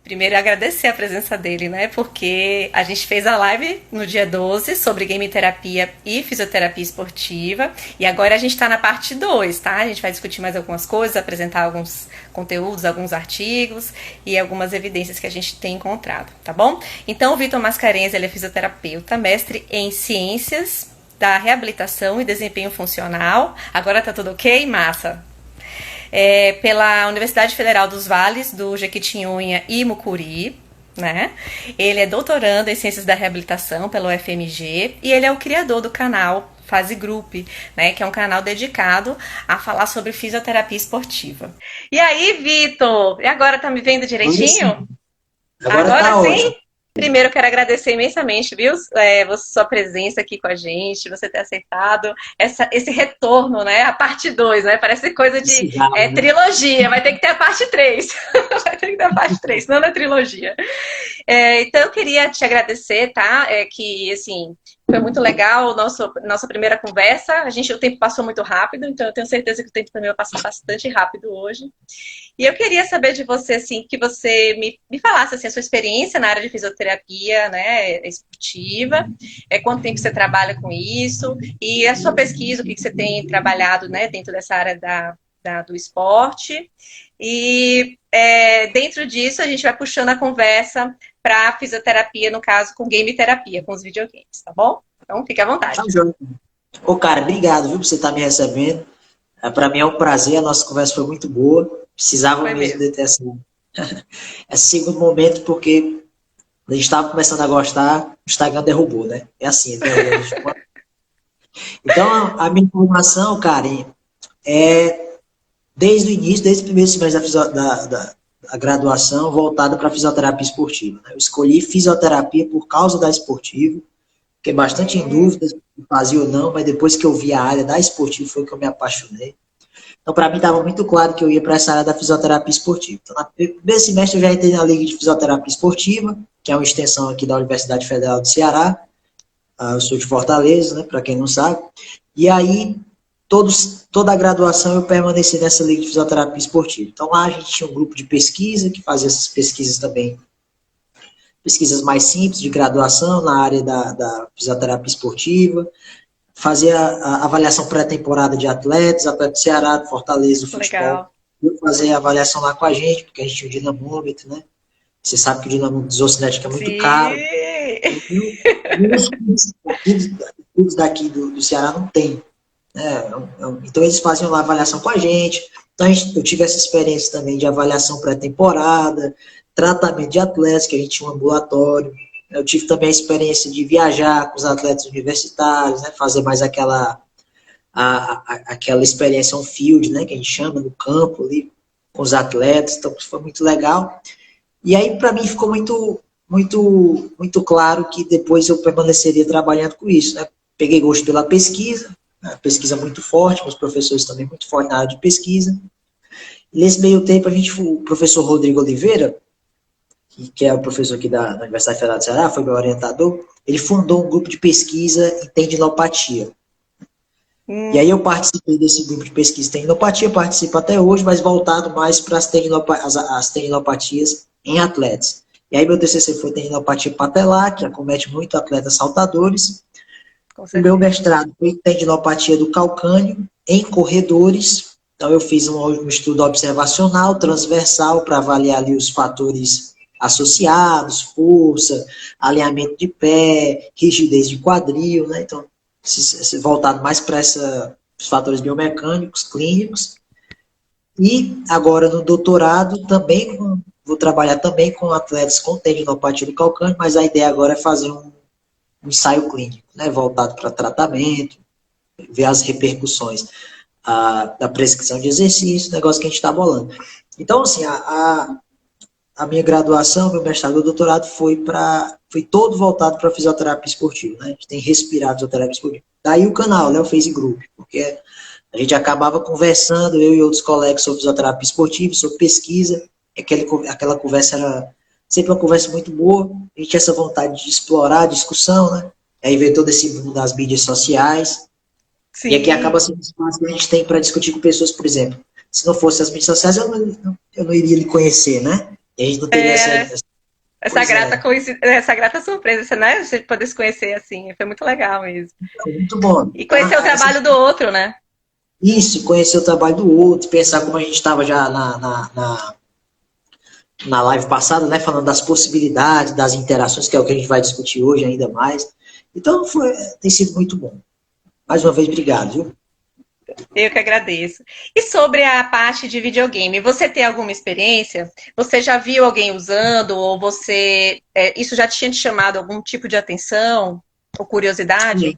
Primeiro, agradecer a presença dele, né? Porque a gente fez a live no dia 12 sobre game terapia e fisioterapia esportiva. E agora a gente tá na parte 2, tá? A gente vai discutir mais algumas coisas, apresentar alguns conteúdos, alguns artigos e algumas evidências que a gente tem encontrado, tá bom? Então, o Vitor Mascarenhas, ele é fisioterapeuta, mestre em ciências da reabilitação e desempenho funcional. Agora tá tudo ok? Massa! Pela Universidade Federal dos Vales do Jequitinhonha e Mucuri, né? Ele é doutorando em Ciências da Reabilitação pela UFMG e ele é o criador do canal Fase Group, né? Que é um canal dedicado a falar sobre fisioterapia esportiva. E aí, Vitor? E agora tá me vendo Agora sim. direitinho? Agora Agora tá ótimo. sim? Primeiro, eu quero agradecer imensamente, viu? Sua presença aqui com a gente, você ter aceitado esse retorno, né? A parte 2, né? Parece coisa de Precisava, né? trilogia, vai ter que ter a parte 3. Vai ter que ter a parte 3, senão não é trilogia. Então, eu queria te agradecer, tá? Que, assim, foi muito legal nossa primeira conversa. O tempo passou muito rápido, então eu tenho certeza que o tempo também vai passar bastante rápido hoje. E eu queria saber de você, assim, que você me falasse, assim, a sua experiência na área de fisioterapia, né, esportiva, quanto tempo você trabalha com isso, e a sua pesquisa, o que você tem trabalhado, né, dentro dessa área do esporte. E dentro disso, a gente vai puxando a conversa para a fisioterapia, no caso, com game terapia, com os videogames, tá bom? Então, fique à Tá, vontade. joia. Ô, cara, obrigado, viu, por você estar me recebendo. Para mim é um prazer, a nossa conversa foi muito boa. Precisava Foi mesmo mesmo. de ter esse segundo momento, porque a gente estava começando a gostar, o Instagram derrubou, né? É assim, ele derruba a gente. Então, a minha informação, cara, é desde o início, desde o primeiro semestre da graduação, voltada para fisioterapia esportiva. Né? Eu escolhi fisioterapia por causa da esportiva. Fiquei bastante em dúvidas se fazia ou não, mas depois que eu vi a área da esportiva foi que eu me apaixonei. Então, para mim, estava muito claro que eu ia para essa área da fisioterapia esportiva. Então, no primeiro semestre, eu já entrei na Liga de Fisioterapia Esportiva, que é uma extensão aqui da Universidade Federal do Ceará. Eu sou de Fortaleza, né, para quem não sabe. E aí, toda a graduação, eu permaneci nessa Liga de Fisioterapia Esportiva. Então, lá a gente tinha um grupo de pesquisa, que fazia essas pesquisas também, pesquisas mais simples de graduação na área da fisioterapia esportiva, fazia a avaliação pré-temporada de atletas, atleta do Ceará, do Fortaleza, do futebol, Legal. fazer a avaliação lá com a gente, porque a gente tinha o dinamômetro, né? Você sabe que o dinamômetro isocinético é muito caro. Sim. Muitos clubes daqui do Ceará não tem. Né? Então eles faziam lá a avaliação com a gente. Então eu tive essa experiência também de avaliação pré-temporada, tratamento de atletas, que a gente tinha um ambulatório. Eu tive também a experiência de viajar com os atletas universitários, né? Fazer mais aquela experiência on-field, né? Que a gente chama, no campo ali, com os atletas. Então isso foi muito legal. E aí, para mim, ficou muito claro que depois eu permaneceria trabalhando com isso. Né? Peguei gosto pela pesquisa, né? Pesquisa muito forte, meus professores também muito fortes na área de pesquisa. E nesse meio tempo, o professor Rodrigo Oliveira, que é o professor aqui da Universidade Federal do Ceará, foi meu orientador, ele fundou um grupo de pesquisa em tendinopatia. E aí eu participei desse grupo de pesquisa em tendinopatia, participo até hoje, mas voltado mais para as tendinopatias em atletas. E aí meu TCC foi tendinopatia patelar, que acomete muito atletas saltadores. Com O meu certeza. mestrado foi tendinopatia do calcâneo em corredores. Então eu fiz um estudo observacional, transversal, para avaliar ali os fatores associados, força, alinhamento de pé, rigidez de quadril, né? Então, voltado mais para os fatores biomecânicos, clínicos. E agora no doutorado também vou trabalhar também com atletas com tendinopatia do calcâneo, mas a ideia agora é fazer um ensaio clínico, né, voltado para tratamento, ver as repercussões da prescrição de exercício, negócio que a gente está bolando. Então, assim, a minha graduação, meu mestrado, meu doutorado foi todo voltado para fisioterapia esportiva, né? A gente tem respirado fisioterapia esportiva. Daí o canal, né, o Face Group, porque a gente acabava conversando, eu e outros colegas, sobre fisioterapia esportiva, sobre pesquisa, aquela conversa era sempre uma conversa muito boa, a gente tinha essa vontade de explorar a discussão, né? Aí veio todo esse mundo das mídias sociais, e aqui acaba Sim. sendo um espaço que a gente tem para discutir com pessoas, por exemplo. Se não fosse as mídias sociais, eu não iria lhe conhecer, né? E a gente não teria Essa Pois grata, é, essa grata surpresa, né? Você poder se conhecer assim, foi muito legal mesmo. é muito bom. E conhecer o trabalho do outro, né? Isso, conhecer o trabalho do outro, pensar como a gente estava já na live passada, né, falando das possibilidades, das interações, que é o que a gente vai discutir hoje ainda mais. Então, tem sido muito bom. Mais uma vez, obrigado, viu? Eu que agradeço. E sobre a parte de videogame, você tem alguma experiência? Você já viu alguém usando? Ou isso já tinha te chamado algum tipo de atenção ou curiosidade?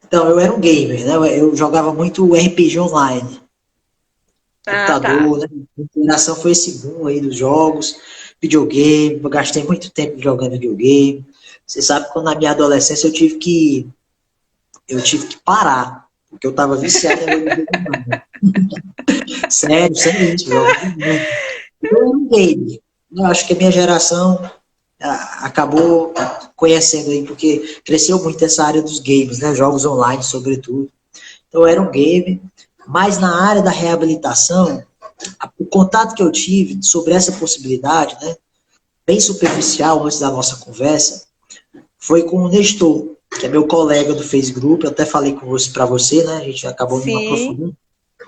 Então, eu era um gamer, né? Eu jogava muito RPG online, Ah, tá. computador, né? A interação foi esse boom aí dos jogos, videogame. Eu gastei muito tempo jogando videogame. Você sabe que quando na minha adolescência eu tive que parar, porque eu estava viciado em videogame. Sério, sem isso, jogava muito. Eu era um gamer. Eu acho que a minha geração acabou conhecendo aí, porque cresceu muito essa área dos games, né? Jogos online, sobretudo. Então, eu era um gamer, mas na área da reabilitação, o contato que eu tive sobre essa possibilidade, né? Bem superficial antes da nossa conversa, foi com o Nestor, que é meu colega do Face Group. Eu até falei com você para você, né? A gente acabou não Sim, aprofundando,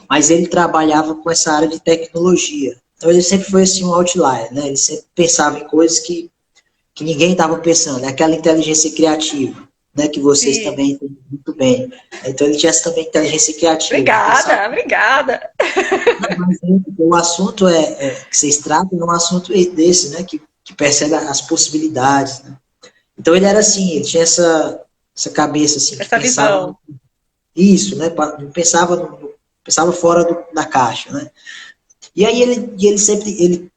mas ele trabalhava com essa área de tecnologia. Então ele sempre foi assim um outlier, né? Ele sempre pensava em coisas que ninguém estava pensando, é aquela inteligência criativa, né, que vocês sim. também entendem muito bem. Então ele tinha essa também inteligência criativa, de pensar. Obrigada, obrigada. Não, mas o assunto que vocês tratam é um assunto desse, né, que percebe as possibilidades. Né? Então ele era assim, ele tinha essa cabeça assim, que Essa pensava visão. isso, né, pensava, pensava fora da caixa, né. E aí ele sempre, o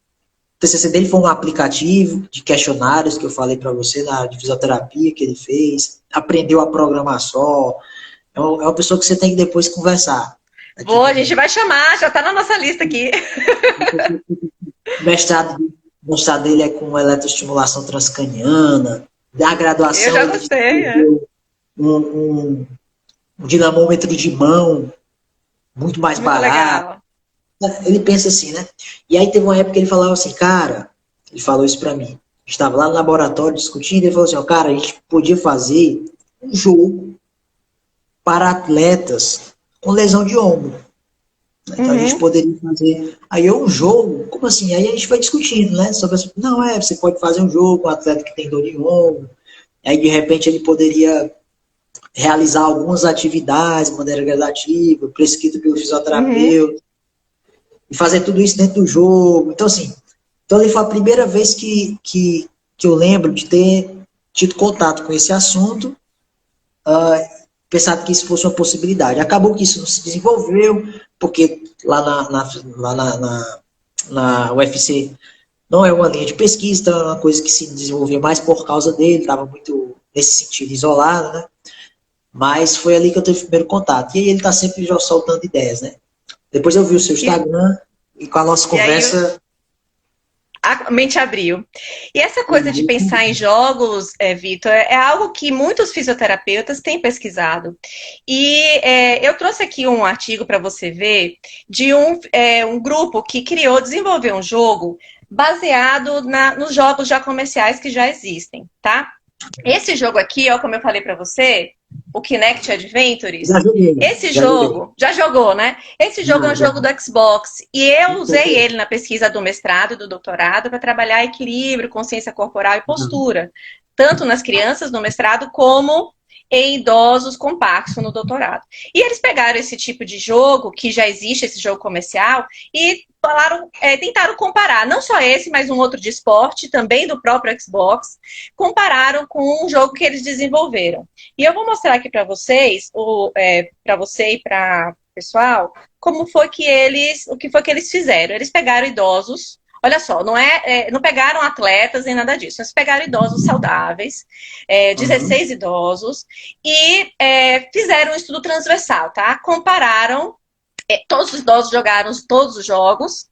TCC dele foi um aplicativo de questionários que eu falei para você na área de fisioterapia que ele fez, aprendeu a programar só. É uma pessoa que você tem que depois conversar aqui A gente também. vai chamar, já tá na nossa lista aqui. O mestrado dele é com eletroestimulação transcraniana. Da Eu graduação já ele gostei, é. desenvolveu um dinamômetro de mão muito mais Muito barato. legal. Ele pensa assim, né? E aí teve uma época que ele falava assim, cara, ele falou isso para mim. Estava lá no laboratório discutindo, ele falou assim, ó, cara, a gente podia fazer um jogo para atletas com lesão de ombro. Né? Então a gente Uhum. poderia fazer. Aí um jogo, como assim? Aí a gente foi discutindo, né? Sobre não, você pode fazer um jogo com um atleta que tem dor de ombro. Aí de repente ele poderia realizar algumas atividades de maneira gradativa, prescrito pelo Uhum. fisioterapeuta, e fazer tudo isso dentro do jogo. Então, assim, ali foi a primeira vez que eu lembro de ter tido contato com esse assunto, pensado que isso fosse uma possibilidade. Acabou que isso não se desenvolveu, porque lá na UFC não é uma linha de pesquisa, então é uma coisa que se desenvolveu mais por causa dele, estava muito nesse sentido isolado, né? Mas foi ali que eu tive o primeiro contato. E aí ele está sempre já soltando ideias, né? Depois eu vi o seu E, Instagram e com a nossa e aí conversa. a mente abriu. E essa coisa de pensar em jogos, Vitor, é algo que muitos fisioterapeutas têm pesquisado. E eu trouxe aqui um artigo para você ver de um grupo que desenvolveu um jogo baseado nos jogos já comerciais que já existem, tá? Esse jogo aqui, ó, como eu falei para você, o Kinect Já Adventures, joguei, esse já joguei. jogo, já jogou, né? Esse jogo é um Já. jogo do Xbox e eu Muito usei bem. ele na pesquisa do mestrado e do doutorado para trabalhar equilíbrio, consciência corporal e postura, tanto nas crianças no mestrado como em idosos com Parkinson no doutorado. E eles pegaram esse tipo de jogo, que já existe, esse jogo comercial, e tentaram comparar, não só esse, mas um outro de esporte, também do próprio Xbox, compararam com um jogo que eles desenvolveram. E eu vou mostrar aqui para vocês, para você e para o pessoal, o que foi que eles fizeram. Eles pegaram idosos, olha só, não pegaram atletas nem nada disso, eles pegaram idosos saudáveis, Uhum. 16 idosos, e fizeram um estudo transversal, tá? Compararam, todos os idosos jogaram todos os jogos,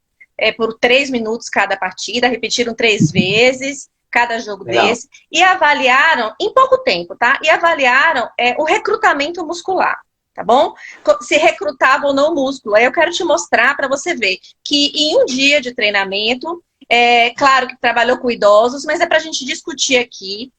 por 3 minutos cada partida, repetiram 3 vezes cada jogo Legal. desse, e avaliaram, em pouco tempo, tá? E avaliaram o recrutamento muscular, tá bom? Se recrutava ou não o músculo. Aí eu quero te mostrar para você ver que em um dia de treinamento, É claro que trabalhou com idosos, mas é para a gente discutir aqui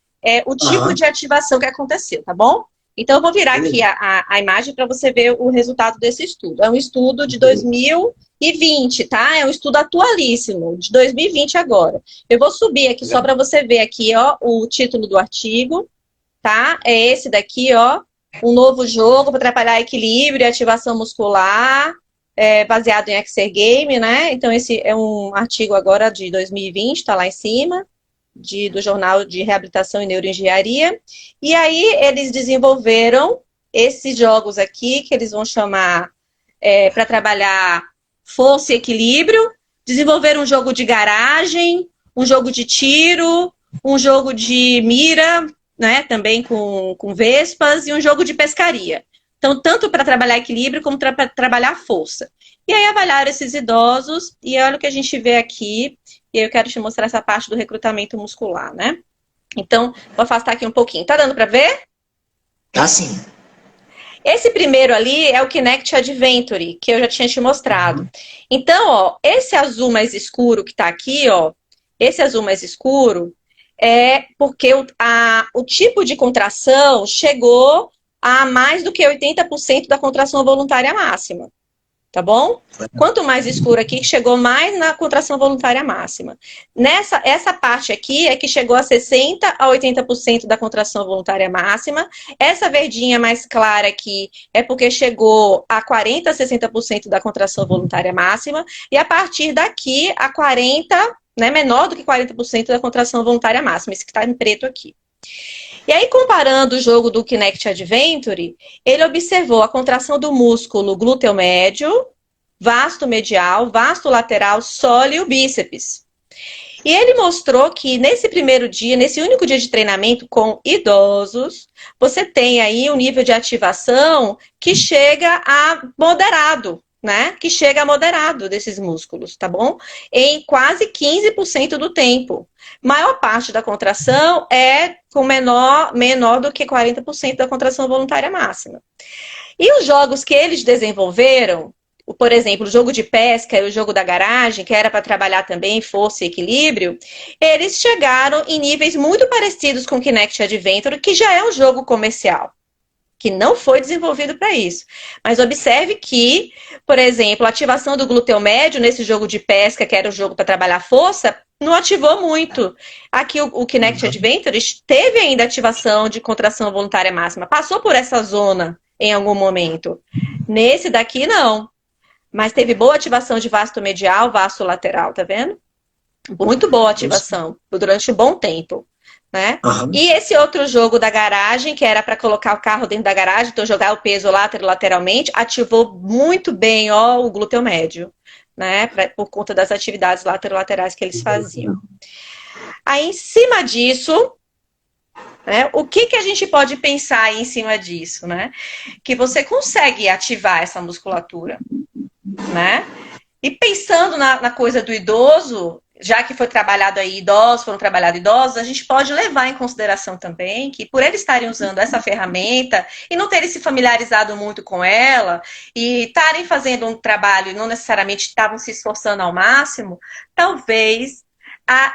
o tipo de ativação que aconteceu, tá bom? Então, eu vou virar aqui a imagem para você ver o resultado desse estudo. É um estudo de 2020, tá? É um estudo atualíssimo, de 2020 agora. Eu vou subir aqui só para você ver aqui, ó, o título do artigo, tá? É esse daqui, ó. Um novo jogo para trabalhar equilíbrio e ativação muscular, baseado em Exergame, né? Então, esse é um artigo agora de 2020, tá lá em cima, do Jornal de Reabilitação e Neuroengenharia. E aí, eles desenvolveram esses jogos aqui, que eles vão chamar para trabalhar força e equilíbrio. Desenvolveram um jogo de garagem, um jogo de tiro, um jogo de mira, né, também com vespas, e um jogo de pescaria. Então, tanto para trabalhar equilíbrio como para trabalhar força. E aí avaliaram esses idosos, e olha o que a gente vê aqui, e aí eu quero te mostrar essa parte do recrutamento muscular, né? Então, vou afastar aqui um pouquinho. Tá dando para ver? Tá sim. Esse primeiro ali é o Kinect Adventure, que eu já tinha te mostrado. Então, ó, esse azul mais escuro que tá aqui, ó, esse azul mais escuro é porque o tipo de contração chegou a mais do que 80% da contração voluntária máxima. Tá bom? Quanto mais escuro aqui, chegou mais na contração voluntária máxima. Essa parte aqui é que chegou a 60% a 80% da contração voluntária máxima. Essa verdinha mais clara aqui é porque chegou a 40% a 60% da contração voluntária máxima. E a partir daqui, a 40%, né, menor do que 40% da contração voluntária máxima. Esse que está em preto aqui. E aí, comparando o jogo do Kinect Adventure, ele observou a contração do músculo glúteo médio, vasto medial, vasto lateral, sóleo e o bíceps. E ele mostrou que nesse primeiro dia, nesse único dia de treinamento com idosos, você tem aí um nível de ativação que chega a moderado, né? Que chega a moderado desses músculos, tá bom? Em quase 15% do tempo. Maior parte da contração é com menor do que 40% da contração voluntária máxima. E os jogos que eles desenvolveram, por exemplo, o jogo de pesca e o jogo da garagem, que era para trabalhar também força e equilíbrio, eles chegaram em níveis muito parecidos com o Kinect Adventure, que já é um jogo comercial, que não foi desenvolvido para isso. Mas observe que, por exemplo, a ativação do glúteo médio nesse jogo de pesca, que era o jogo para trabalhar força, não ativou muito. Aqui o Kinect Adventure teve ainda ativação de contração voluntária máxima, passou por essa zona em algum momento. Nesse daqui, não. Mas teve boa ativação de vasto medial, vasto lateral, tá vendo? Muito boa ativação, durante um bom tempo. Né? E esse outro jogo da garagem, que era para colocar o carro dentro da garagem, então jogar o peso lateralmente, ativou muito bem o glúteo médio, né? Por conta das atividades laterais que eles faziam. Aí, em cima disso, né, o que a gente pode pensar aí em cima disso, né? Que você consegue ativar essa musculatura, né? E pensando na coisa do idoso, já que foi trabalhado aí foram trabalhados idosos, a gente pode levar em consideração também que por eles estarem usando essa ferramenta e não terem se familiarizado muito com ela e estarem fazendo um trabalho e não necessariamente estavam se esforçando ao máximo, talvez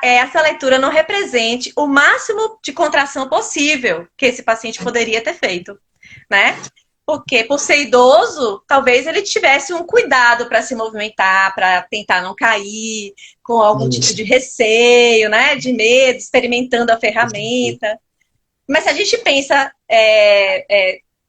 essa leitura não represente o máximo de contração possível que esse paciente poderia ter feito, né? Porque, por ser idoso, talvez ele tivesse um cuidado para se movimentar, para tentar não cair, com algum tipo de receio, né? De medo, experimentando a ferramenta. Mas se a gente pensa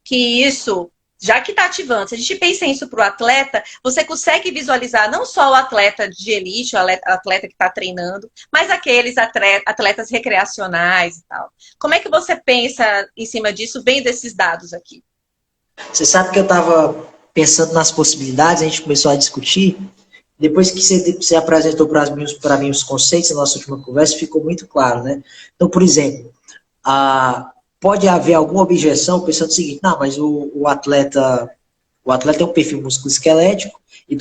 que isso, já que está ativando, se a gente pensa isso para o atleta, você consegue visualizar não só o atleta de elite, o atleta que está treinando, mas aqueles atletas recreacionais e tal. Como é que você pensa em cima disso, vendo esses dados aqui? Você sabe que eu estava pensando nas possibilidades, a gente começou a discutir, depois que você apresentou para mim os conceitos na nossa última conversa, ficou muito claro, né? Então, por exemplo, pode haver alguma objeção pensando o seguinte, não, mas o atleta tem um perfil musculoesquelético e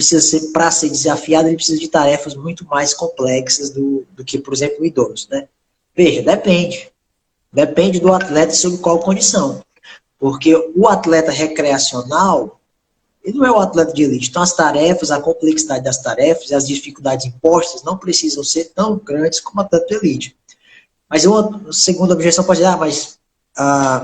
para ser desafiado, ele precisa de tarefas muito mais complexas do que, por exemplo, o idoso, né? Veja, depende. Depende do atleta sob qual condição. Porque o atleta recreacional, ele não é um atleta de elite. Então, as tarefas, a complexidade das tarefas e as dificuldades impostas não precisam ser tão grandes como atleta de elite. Mas uma segunda objeção pode ser, mas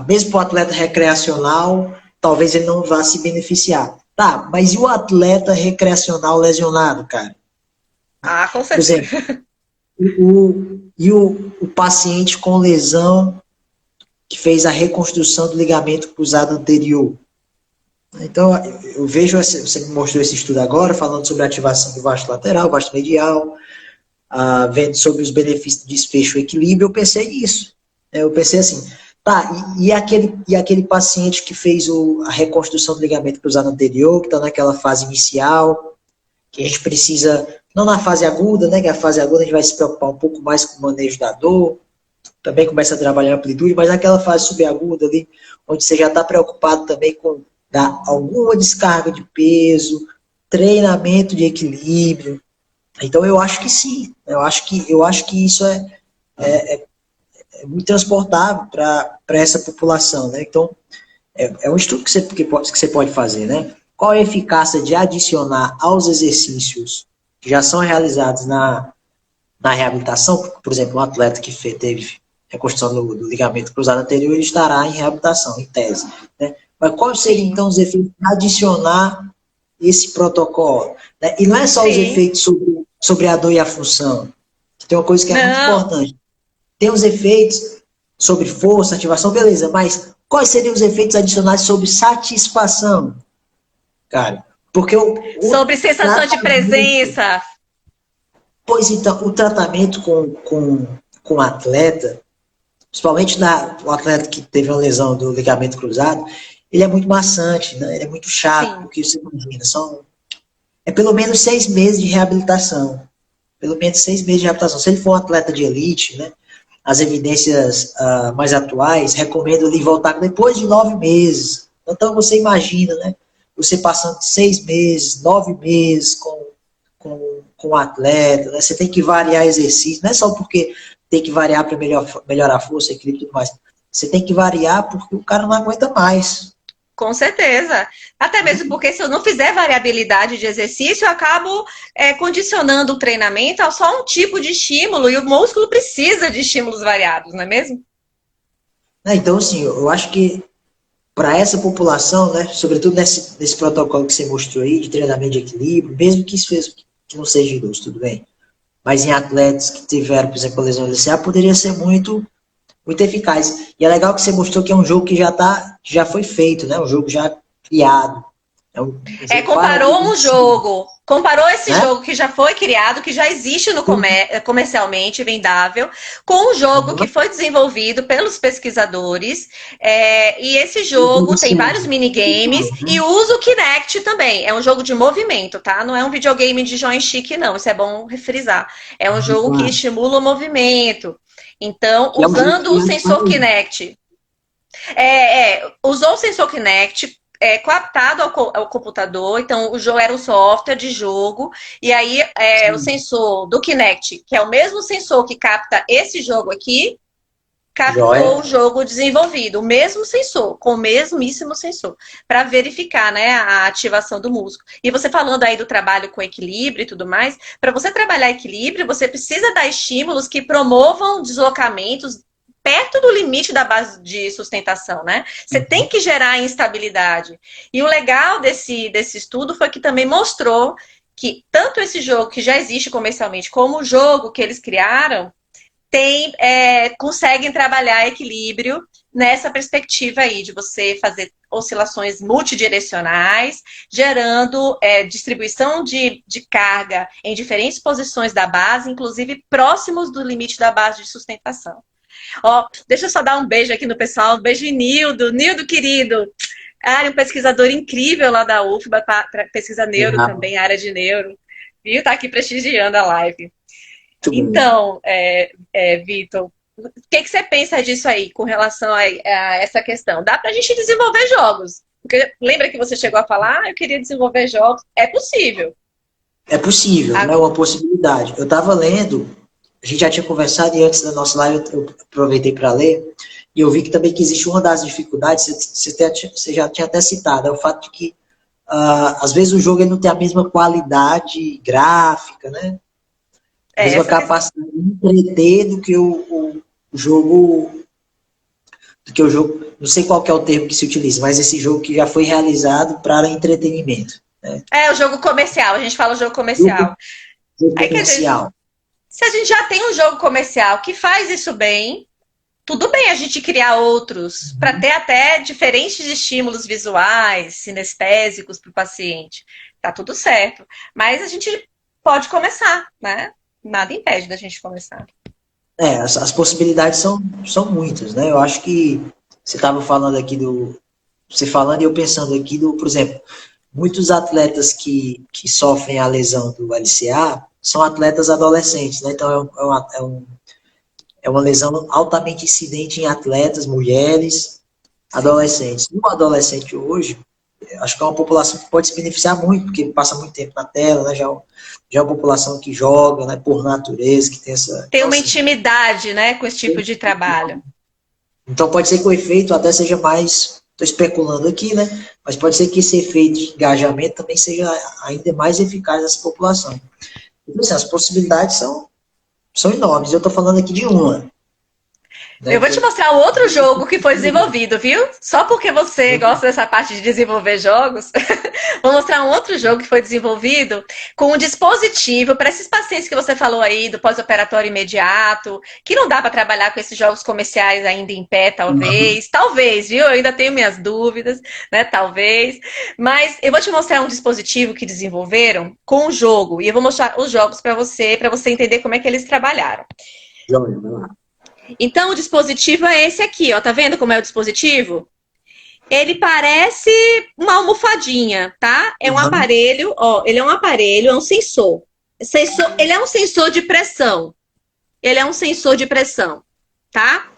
mesmo para o atleta recreacional, talvez ele não vá se beneficiar. Tá, mas e o atleta recreacional lesionado, cara? Com Por certeza. exemplo, o paciente com lesão que fez a reconstrução do ligamento cruzado anterior. Então, eu vejo, você me mostrou esse estudo agora, falando sobre a ativação do vasto lateral, vasto medial, vendo sobre os benefícios do desfecho e equilíbrio, eu pensei nisso. Eu pensei assim, tá, e aquele paciente que fez a reconstrução do ligamento cruzado anterior, que está naquela fase inicial, que a gente precisa, não na fase aguda, né, que a fase aguda a gente vai se preocupar um pouco mais com o manejo da dor, também começa a trabalhar a amplitude, mas naquela fase subaguda ali, onde você já está preocupado também com dar alguma descarga de peso, treinamento de equilíbrio. Então eu acho que sim, eu acho que isso é muito transportável para essa população, né? Então é um estudo que você pode fazer, né? Qual a eficácia de adicionar aos exercícios que já são realizados na reabilitação? Por exemplo, um atleta que teve reconstrução do ligamento cruzado anterior, ele estará em reabilitação, em tese, né? Mas quais seriam, então, os efeitos de adicionar esse protocolo? Né? E não é só os efeitos sobre a dor e a função. Tem uma coisa que é muito importante. Tem os efeitos sobre força, ativação, beleza, mas quais seriam os efeitos adicionais sobre satisfação? Cara, porque sobre sensação de presença. Pois então, o tratamento com o atleta, principalmente o atleta que teve uma lesão do ligamento cruzado, ele é muito maçante, né? Ele é muito chato, Sim. porque você imagina, é pelo menos 6 meses de reabilitação. Pelo menos 6 meses de reabilitação. Se ele for um atleta de elite, né? As evidências mais atuais recomendam ele voltar depois de 9 meses. Então você imagina, né? Você passando 6 meses, 9 meses com o atleta, né? Você tem que variar exercício, não é só porque tem que variar para melhorar a força, equilíbrio e tudo mais. Você tem que variar porque o cara não aguenta mais. Com certeza. Até mesmo porque se eu não fizer variabilidade de exercício, eu acabo condicionando o treinamento a só um tipo de estímulo e o músculo precisa de estímulos variados, não é mesmo? Então, assim, eu acho que para essa população, né, sobretudo nesse protocolo que você mostrou aí, de treinamento de equilíbrio, mesmo que que não seja idoso, tudo bem, mas em atletas que tiveram, por exemplo, a lesão LCA, poderia ser muito eficaz. E é legal que você mostrou que é um jogo que já foi feito, né? Um jogo já criado. Comparou esse jogo que já foi criado, que já existe no comercialmente vendável, com um jogo que foi desenvolvido pelos pesquisadores. E esse jogo tem vários minigames e usa o Kinect também. É um jogo de movimento, tá? Não é um videogame de joystick, não. Isso é bom frisar. É um jogo que estimula o movimento. Então, usando o sensor Kinect. Usou o sensor Kinect, coaptado ao computador, então o jogo era um software de jogo, e aí o sensor do Kinect, que é o mesmo sensor que capta esse jogo aqui, captou o jogo desenvolvido, o mesmo sensor, com o mesmíssimo sensor, para verificar, né, a ativação do músculo. E você falando aí do trabalho com equilíbrio e tudo mais, para você trabalhar equilíbrio, você precisa dar estímulos que promovam deslocamentos perto do limite da base de sustentação, né? Você tem que gerar instabilidade. E o legal desse estudo foi que também mostrou que tanto esse jogo que já existe comercialmente, como o jogo que eles criaram, conseguem trabalhar equilíbrio nessa perspectiva aí de você fazer oscilações multidirecionais, gerando distribuição de carga em diferentes posições da base, inclusive próximos do limite da base de sustentação. Deixa eu só dar um beijo aqui no pessoal, um beijo em Nildo. Nildo, querido, um pesquisador incrível lá da UFBA, pesquisa neuro também, área de neuro, viu? Tá aqui prestigiando a live. Então, Vitor, o que você pensa disso aí com relação a essa questão? Dá pra gente desenvolver jogos? Porque lembra que você chegou a falar, eu queria desenvolver jogos? É possível. É possível, é uma possibilidade. Eu estava lendo, a gente já tinha conversado e antes da nossa live eu aproveitei para ler, e eu vi que também que existe uma das dificuldades, você já tinha até citado, é o fato de que às vezes o jogo ele não tem a mesma qualidade gráfica, né? A mesma capacidade de entreter do que o jogo, não sei qual que é o termo que se utiliza, mas esse jogo que já foi realizado para entretenimento. Né? O jogo comercial, a gente fala jogo comercial. Jogo comercial. Se a gente já tem um jogo comercial que faz isso bem, tudo bem a gente criar outros, para ter até diferentes estímulos visuais, sinestésicos para o paciente. Tá tudo certo. Mas a gente pode começar, né? Nada impede da gente começar. As possibilidades são muitas, né? Eu acho que você estava falando aqui você falando e eu pensando aqui por exemplo, muitos atletas que sofrem a lesão do LCA são atletas adolescentes, né? Então é uma lesão altamente incidente em atletas, mulheres, adolescentes. E o adolescente hoje, acho que é uma população que pode se beneficiar muito, porque passa muito tempo na tela, né? Já é uma população que joga, né? Por natureza, que tem essa... Tem uma intimidade, né? Com esse tipo de trabalho. Então pode ser que o efeito até seja mais... Estou especulando aqui, né? Mas pode ser que esse efeito de engajamento também seja ainda mais eficaz nessa população. Então, assim, as possibilidades são enormes. Eu estou falando aqui de uma. Eu vou te mostrar outro jogo que foi desenvolvido, viu? Só porque você gosta dessa parte de desenvolver jogos, vou mostrar um outro jogo que foi desenvolvido com um dispositivo para esses pacientes que você falou aí, do pós-operatório imediato, que não dá para trabalhar com esses jogos comerciais ainda em pé, talvez. Talvez, viu? Eu ainda tenho minhas dúvidas, né? Talvez. Mas eu vou te mostrar um dispositivo que desenvolveram com o jogo. E eu vou mostrar os jogos para você entender como é que eles trabalharam. Joia, vai lá. Então, o dispositivo é esse aqui, ó. Tá vendo como é o dispositivo? Ele parece uma almofadinha, tá? É um aparelho, ó. Ele é um aparelho, é um sensor. Ele é um sensor de pressão. Ele é um sensor de pressão, tá?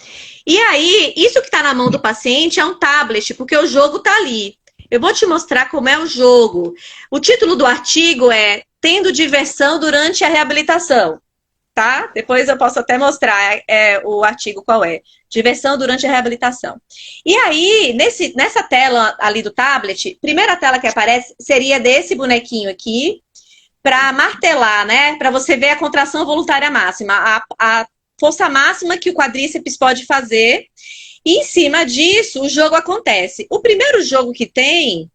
E aí, isso que tá na mão do paciente é um tablet, porque o jogo tá ali. Eu vou te mostrar como é o jogo. O título do artigo é Tendo diversão durante a reabilitação. Tá? Depois eu posso até mostrar o artigo qual é. Diversão durante a reabilitação. E aí, nessa tela ali do tablet, primeira tela que aparece seria desse bonequinho aqui, para martelar, né? Para você ver a contração voluntária máxima, a força máxima que o quadríceps pode fazer. E em cima disso, o jogo acontece. O primeiro jogo que tem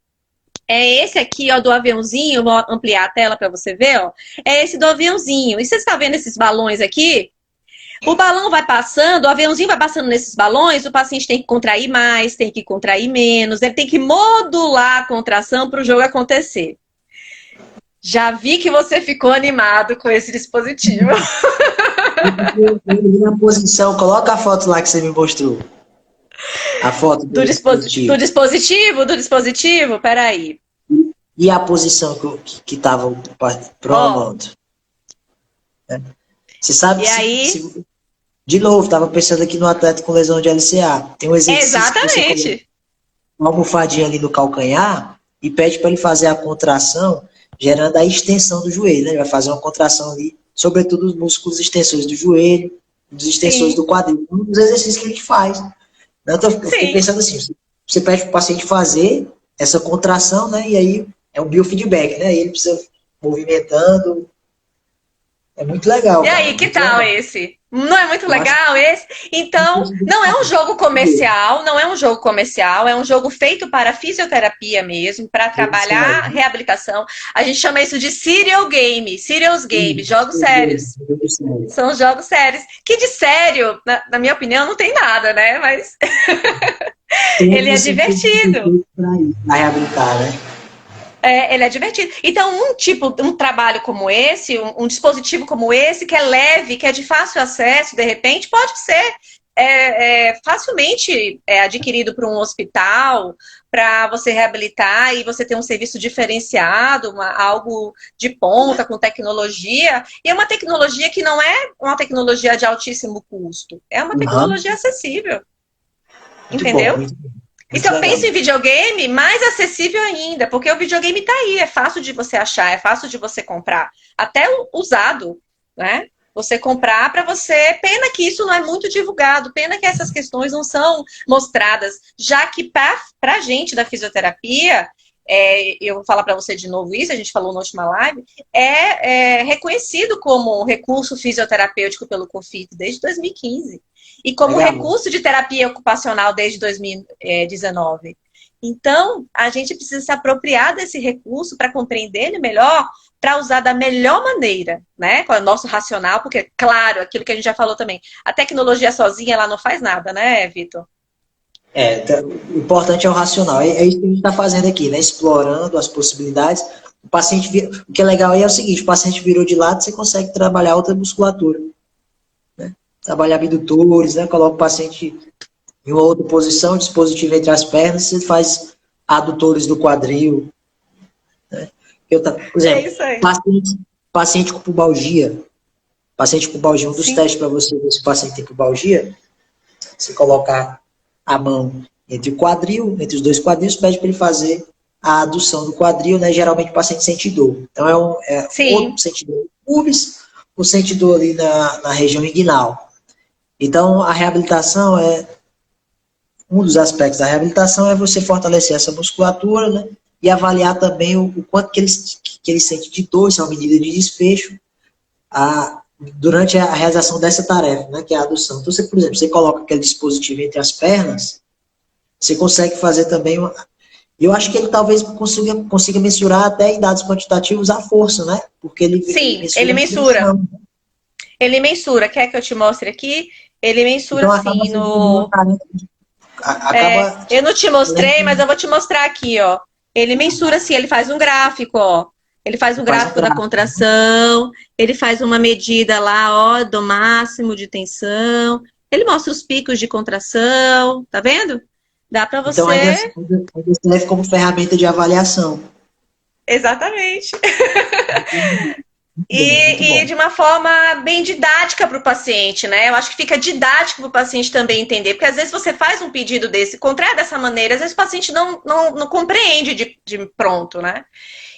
é esse aqui, ó, do aviãozinho. Vou ampliar a tela para você ver, ó. É esse do aviãozinho. E você está vendo esses balões aqui? O balão vai passando, o aviãozinho vai passando nesses balões, o paciente tem que contrair mais, tem que contrair menos, ele tem que modular a contração para o jogo acontecer. Já vi que você ficou animado com esse dispositivo. Na posição, coloca a foto lá que você me mostrou. A foto do dispositivo. Do dispositivo? Peraí. E a posição que estava pronto. Você sabe de novo, estava pensando aqui no atleta com lesão de LCA. Tem um exercício. Exatamente. Uma almofadinha ali no calcanhar e pede para ele fazer a contração, gerando a extensão do joelho. Né? Ele vai fazer uma contração ali, sobretudo os músculos extensores do joelho, dos extensores do quadril. Um dos exercícios que a gente faz. Eu fiquei pensando assim, você pede para o paciente fazer essa contração, né? E aí é um biofeedback, né? E ele precisa movimentando. É muito legal. E aí, que tal esse? Não é muito legal esse? Então, não é um jogo comercial, é um jogo feito para fisioterapia mesmo, para trabalhar reabilitação. A gente chama isso de serious game, jogos sérios. São jogos sérios. Que de sério, na minha opinião, não tem nada, né? Mas ele é divertido. Para reabilitar, né? Ele é divertido. Então, um trabalho como esse, um dispositivo como esse, que é leve, que é de fácil acesso, de repente, pode ser facilmente adquirido por um hospital, para você reabilitar e você ter um serviço diferenciado, algo de ponta, com tecnologia. E é uma tecnologia que não é uma tecnologia de altíssimo custo. É uma tecnologia acessível. Muito entendeu? Bom, então eu penso em videogame mais acessível ainda, porque o videogame tá aí, é fácil de você achar, é fácil de você comprar, até usado, né? Você comprar para você, pena que isso não é muito divulgado, pena que essas questões não são mostradas, já que para a gente da fisioterapia, eu vou falar para você de novo isso, a gente falou na última live, é reconhecido como recurso fisioterapêutico pelo COFIT desde 2015 e como Legal. recurso de terapia ocupacional desde 2019. Então, a gente precisa se apropriar desse recurso para compreender ele melhor, para usar da melhor maneira, né? Com o nosso racional, porque, claro, aquilo que a gente já falou também, a tecnologia sozinha, ela não faz nada, né, Vitor? O importante é o racional. É isso que a gente está fazendo aqui, né? Explorando as possibilidades. O paciente, o que é legal aí é o seguinte, o paciente virou de lado, você consegue trabalhar outra musculatura, né? Trabalhar abdutores, né? Coloca o paciente em uma outra posição, dispositivo entre as pernas, você faz adutores do quadril, né? Por exemplo, paciente com pubalgia, um dos testes para você ver se o paciente tem pubalgia, você colocar a mão entre o quadril, entre os dois quadris, pede para ele fazer a adução do quadril, né? Geralmente o paciente sente dor. Então ou sente dor no pubis, ou sente dor ali na região inguinal. Então a reabilitação um dos aspectos da reabilitação é você fortalecer essa musculatura, né? E avaliar também o quanto que ele sente de dor, isso é uma medida de desfecho, durante a realização dessa tarefa, né, que é a adução. Então, por exemplo, você coloca aquele dispositivo entre as pernas, você consegue fazer também eu acho que ele talvez consiga mensurar até em dados quantitativos a força, né? Porque ele mensura. Ele mensura. Quer que eu te mostre aqui? Ele mensura então, sim no... eu não te mostrei, mas eu vou te mostrar aqui, ó. Ele mensura assim, ele faz um gráfico, ó. Ele faz um gráfico da contração, ele faz uma medida lá, ó, do máximo de tensão. Ele mostra os picos de contração, tá vendo? Dá para você... Então, ainda serve como ferramenta de avaliação. Exatamente. E de uma forma bem didática para o paciente, né? Eu acho que fica didático para o paciente também entender, porque às vezes você faz um pedido desse, contrai dessa maneira, às vezes o paciente não compreende de pronto, né?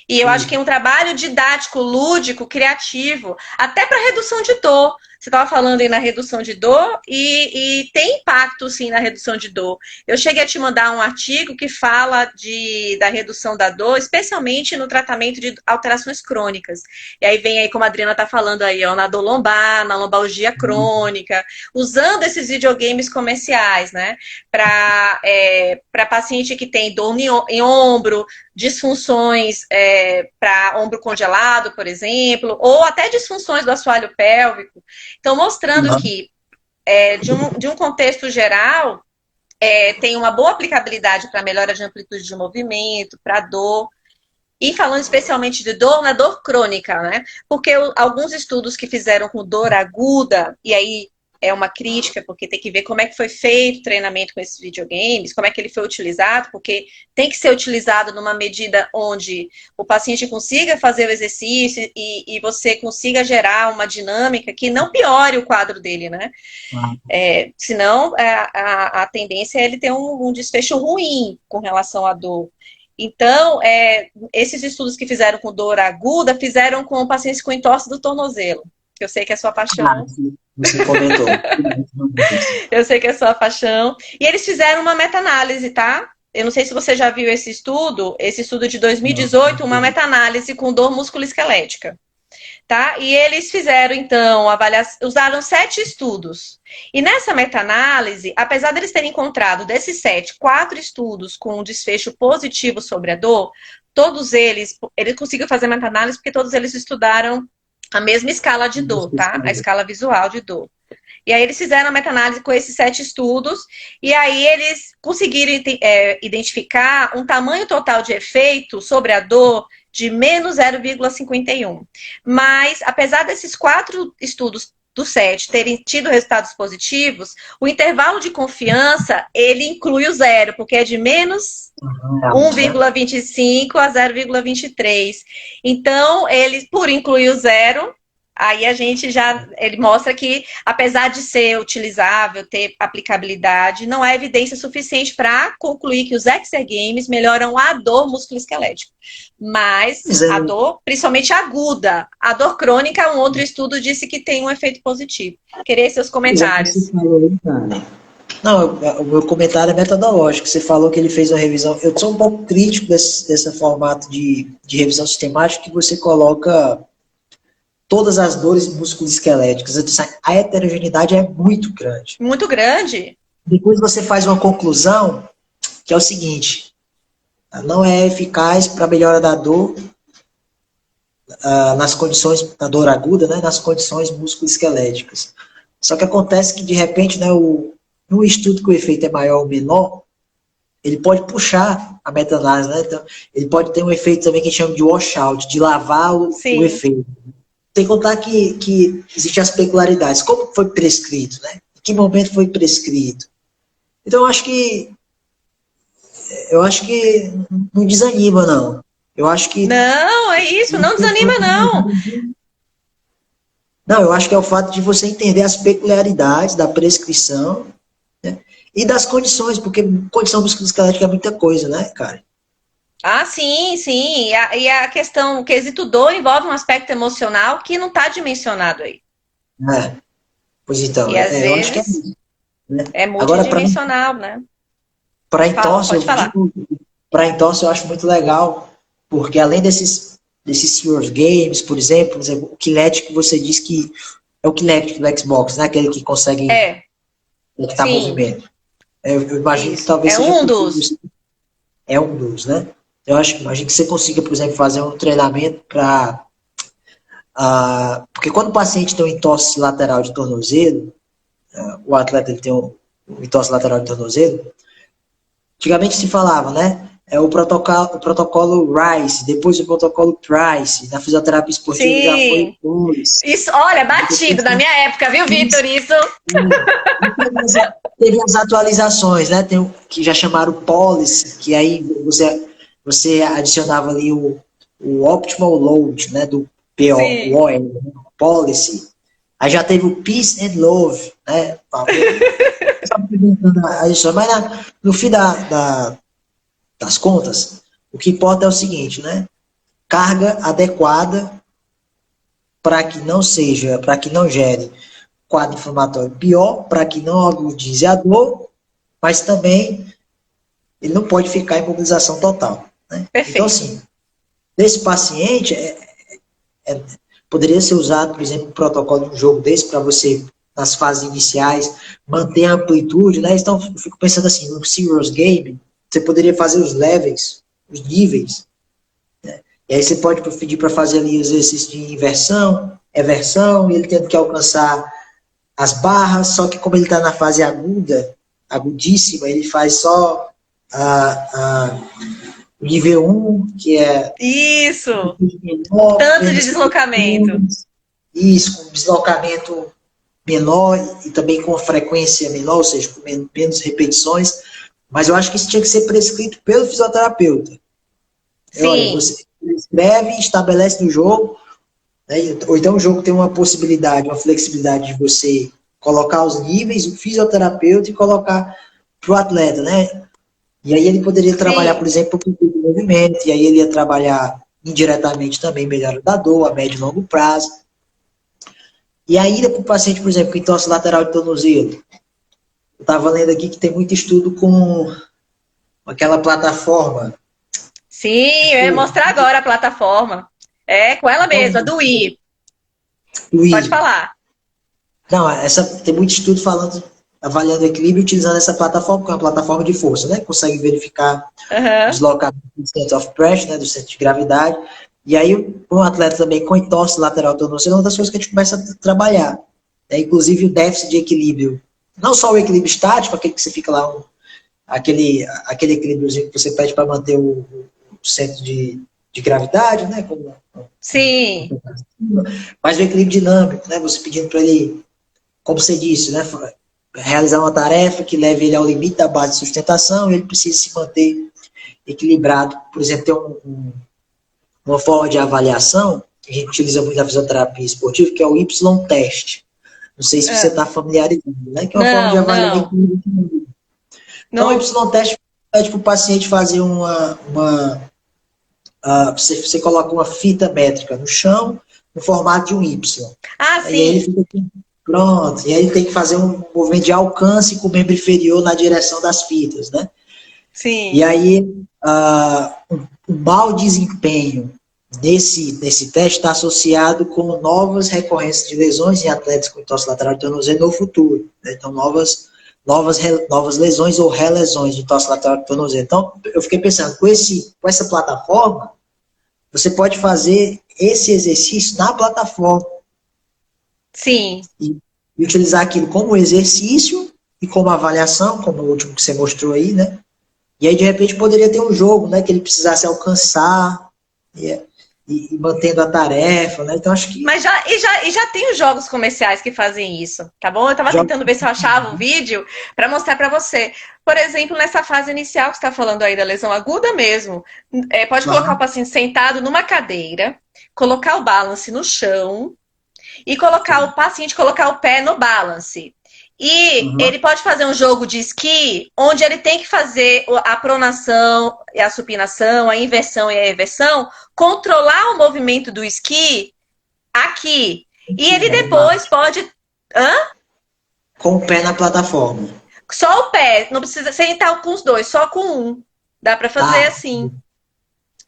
E eu acho que é um trabalho didático, lúdico, criativo, até para redução de dor. Você estava falando aí na redução de dor e tem impacto, sim, na redução de dor. Eu cheguei a te mandar um artigo que fala da redução da dor, especialmente no tratamento de alterações crônicas. E aí vem aí, como a Adriana está falando aí, ó, na dor lombar, na lombalgia crônica, usando esses videogames comerciais, né? Para paciente que tem dor em ombro, disfunções para ombro congelado, por exemplo, ou até disfunções do assoalho pélvico. Então, mostrando que, de um contexto geral, tem uma boa aplicabilidade para melhora de amplitude de movimento, para dor. E falando especialmente de dor, na dor crônica, né? Porque alguns estudos que fizeram com dor aguda, e aí é uma crítica, porque tem que ver como é que foi feito o treinamento com esses videogames, como é que ele foi utilizado, porque tem que ser utilizado numa medida onde o paciente consiga fazer o exercício e você consiga gerar uma dinâmica que não piore o quadro dele, né? Senão, a tendência é ele ter um desfecho ruim com relação à dor. Então, esses estudos que fizeram com dor aguda, fizeram com pacientes com entorse do tornozelo, que eu sei que é sua paixão. Você comentou. Eu sei que é sua paixão. E eles fizeram uma meta-análise, tá? Eu não sei se você já viu esse estudo de 2018, uma meta-análise com dor musculoesquelética. Tá? E eles fizeram, então, usaram 7 estudos. E nessa meta-análise, apesar deles terem encontrado, desses 7, 4 estudos com um desfecho positivo sobre a dor, todos eles conseguiram fazer meta-análise porque todos eles estudaram a mesma escala de dor, tá? A escala visual de dor. E aí eles fizeram a meta-análise com esses 7 estudos, e aí eles conseguiram identificar um tamanho total de efeito sobre a dor de menos 0,51. Mas, apesar desses 4 estudos dos 7 terem tido resultados positivos, o intervalo de confiança, ele inclui o zero, porque é de menos 1,25 a 0,23. Então, por incluir o zero, aí ele mostra que, apesar de ser utilizável, ter aplicabilidade, não há evidência suficiente para concluir que os exergames melhoram a dor musculoesquelética. Mas a dor, principalmente aguda, a dor crônica, um outro estudo disse que tem um efeito positivo. Queria seus comentários. Não, o meu comentário é metodológico. Você falou que ele fez uma revisão. Eu sou um pouco crítico desse formato de revisão sistemática que você coloca todas as dores musculoesqueléticas. Então, a heterogeneidade é muito grande. Muito grande. Depois você faz uma conclusão que é o seguinte: não é eficaz para a melhora da dor nas condições da dor aguda, né, nas condições musculoesqueléticas. Só que acontece que, de repente, né, no estudo que o efeito é maior ou menor, ele pode puxar a meta-análise, né? Então, ele pode ter um efeito também que a gente chama de washout, de lavar o efeito. Sem contar que existem as peculiaridades. Como foi prescrito, né? Em que momento foi prescrito? Então, eu acho que não desanima, não. Eu acho que... Não, é isso, não desanima, não. Não, eu acho que é o fato de você entender as peculiaridades da prescrição, né? E das condições, porque condição musculoesquelética é muita coisa, né, cara? Ah, sim, sim. E a questão, o quesito dor envolve um aspecto emocional que não está dimensionado aí. É, pois então, E às eu acho que é vezes isso, né? é Agora, multidimensional, né? para entorse, Pode falar. para entorse eu acho muito legal, porque além desses Serious Games, por exemplo, o Kinect que você diz que é o Kinect do Xbox, né? Aquele que consegue É, detectar sim, movimento. Eu imagino que isso. talvez É seja um possível, dos. é um dos, né? Imagino que você consiga, por exemplo, fazer um treinamento para... porque quando o paciente tem um entorse lateral de tornozelo, o atleta ele tem um entorse lateral de tornozelo, antigamente se falava, né? É o protocolo RICE, depois o protocolo PRICE, na fisioterapia esportiva já foi Sim. dois. Isso, olha, batido na minha época, viu, Vitor? Isso. Teve as atualizações, né? Que já chamaram policy, que aí você adicionava ali o optimal load, né? Do PO, Sim. o OL, né? Policy. Aí já teve o peace and love, né? Mas no fim das contas, o que importa é o seguinte, né? Carga adequada para que não gere quadro inflamatório pior, para que não agudize a dor, mas também ele não pode ficar em imobilização total, né? Então, Perfeito. assim, desse paciente, poderia ser usado, por exemplo, um protocolo de um jogo desse para você, nas fases iniciais, manter a amplitude, né? Então, eu fico pensando assim, no Serious Game, você poderia fazer os levels, os níveis, né? E aí você pode pedir para fazer ali os exercícios de inversão, eversão, e ele tendo que alcançar as barras, só que como ele está na fase aguda, agudíssima, ele faz só o nível 1, que é Isso. menor, Tanto de menos deslocamento. isso, com deslocamento menor e também com frequência menor, ou seja, com menos repetições, mas eu acho que isso tinha que ser prescrito pelo fisioterapeuta. Olha, Sim. você escreve, estabelece no jogo, né, ou então o jogo tem uma possibilidade, uma flexibilidade de você colocar os níveis, o fisioterapeuta e colocar para o atleta, né? E aí ele poderia trabalhar, por Sim. exemplo, com o movimento, e aí ele ia trabalhar indiretamente também melhora da dor, a médio e longo prazo. E ainda para o paciente, por exemplo, que entorse lateral de tornozelo, eu estava lendo aqui que tem muito estudo com aquela plataforma. Sim, eu ia mostrar agora a plataforma. É com ela mesma, do I. Pode falar. Não, tem muito estudo falando, avaliando o equilíbrio utilizando essa plataforma, que é uma plataforma de força, né? Consegue verificar o Uhum. deslocamento do center of pressure, né? Do centro de gravidade. E aí, um atleta também com entorse lateral tornozelo é uma das coisas que a gente começa a trabalhar. Né? Inclusive o déficit de equilíbrio. Não só o equilíbrio estático, aquele que você fica lá, aquele equilíbriozinho que você pede para manter o centro de gravidade, né? Sim. Mas o equilíbrio dinâmico, né? Você pedindo para ele, como você disse, né? Realizar uma tarefa que leve ele ao limite da base de sustentação, ele precisa se manter equilibrado. Por exemplo, tem uma forma de avaliação que a gente utiliza muito na fisioterapia esportiva, que é o Y-teste. Não sei se você Ah. está familiarizado, né? Que é uma forma de Não, avaliar o não. equilíbrio. Então, o Não. Y-teste pede para o paciente fazer você coloca uma fita métrica no chão, no formato de um Y. Ah, E aí ele sim. fica Pronto. E aí tem que fazer um movimento de alcance com o membro inferior na direção das fitas, né? Sim. E aí, o mau desempenho nesse teste está associado com novas recorrências de lesões em atletas com entorse lateral de tornozelo no futuro, né? Então, novas lesões ou relesões de entorse lateral de tornozelo. Então, eu fiquei pensando, com essa plataforma, você pode fazer esse exercício na plataforma. Sim. E utilizar aquilo como exercício e como avaliação, como o último que você mostrou aí, né? E aí, de repente, poderia ter um jogo, né? Que ele precisasse alcançar e mantendo a tarefa, né? Então, acho que... Mas já tem os jogos comerciais que fazem isso, tá bom? Eu tava tentando ver se eu achava o vídeo para mostrar para você. Por exemplo, nessa fase inicial que você está falando aí da lesão aguda mesmo, pode colocar o paciente sentado numa cadeira, colocar o balance no chão e colocar o paciente colocar o pé no balance. E ele pode fazer um jogo de esqui onde ele tem que fazer a pronação, a supinação, a inversão e a reversão, controlar o movimento do esqui aqui. E ele depois pode... Hã? Com o pé na plataforma. Só o pé, não precisa sentar com os dois, só com um. Dá para fazer assim.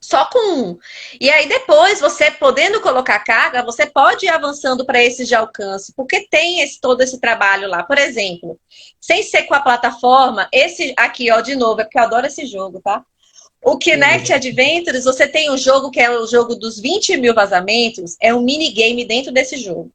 Só com um. E aí depois, você podendo colocar carga, você pode ir avançando para esses de alcance, porque tem todo esse trabalho lá. Por exemplo, sem ser com a plataforma, esse aqui, ó, de novo, é porque eu adoro esse jogo, tá? O Kinect Adventures, você tem um jogo que é o jogo dos 20 mil vazamentos, é um minigame dentro desse jogo,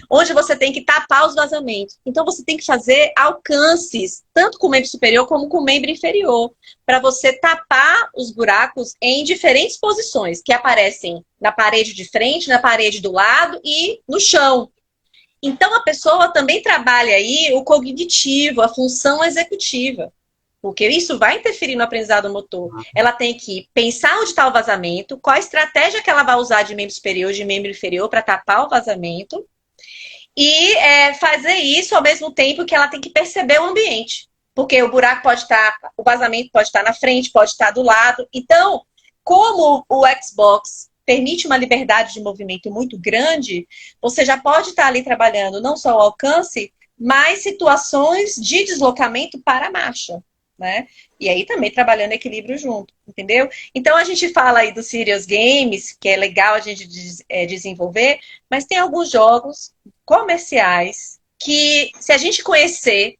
onde você tem que tapar os vazamentos. Então, você tem que fazer alcances, tanto com o membro superior como com o membro inferior, para você tapar os buracos em diferentes posições, que aparecem na parede de frente, na parede do lado e no chão. Então, a pessoa também trabalha aí o cognitivo, a função executiva, porque isso vai interferir no aprendizado motor. Ela tem que pensar onde está o vazamento, qual a estratégia que ela vai usar de membro superior, de membro inferior, para tapar o vazamento, e fazer isso ao mesmo tempo que ela tem que perceber o ambiente. Porque o buraco pode estar, o vazamento pode estar na frente, pode estar do lado. Então, como o Xbox permite uma liberdade de movimento muito grande, você já pode estar ali trabalhando não só o alcance, mas situações de deslocamento para a marcha, né? E aí também trabalhando equilíbrio junto, entendeu? Então a gente fala aí dos serious games, que é legal a gente desenvolver, mas tem alguns jogos comerciais que, se a gente conhecer,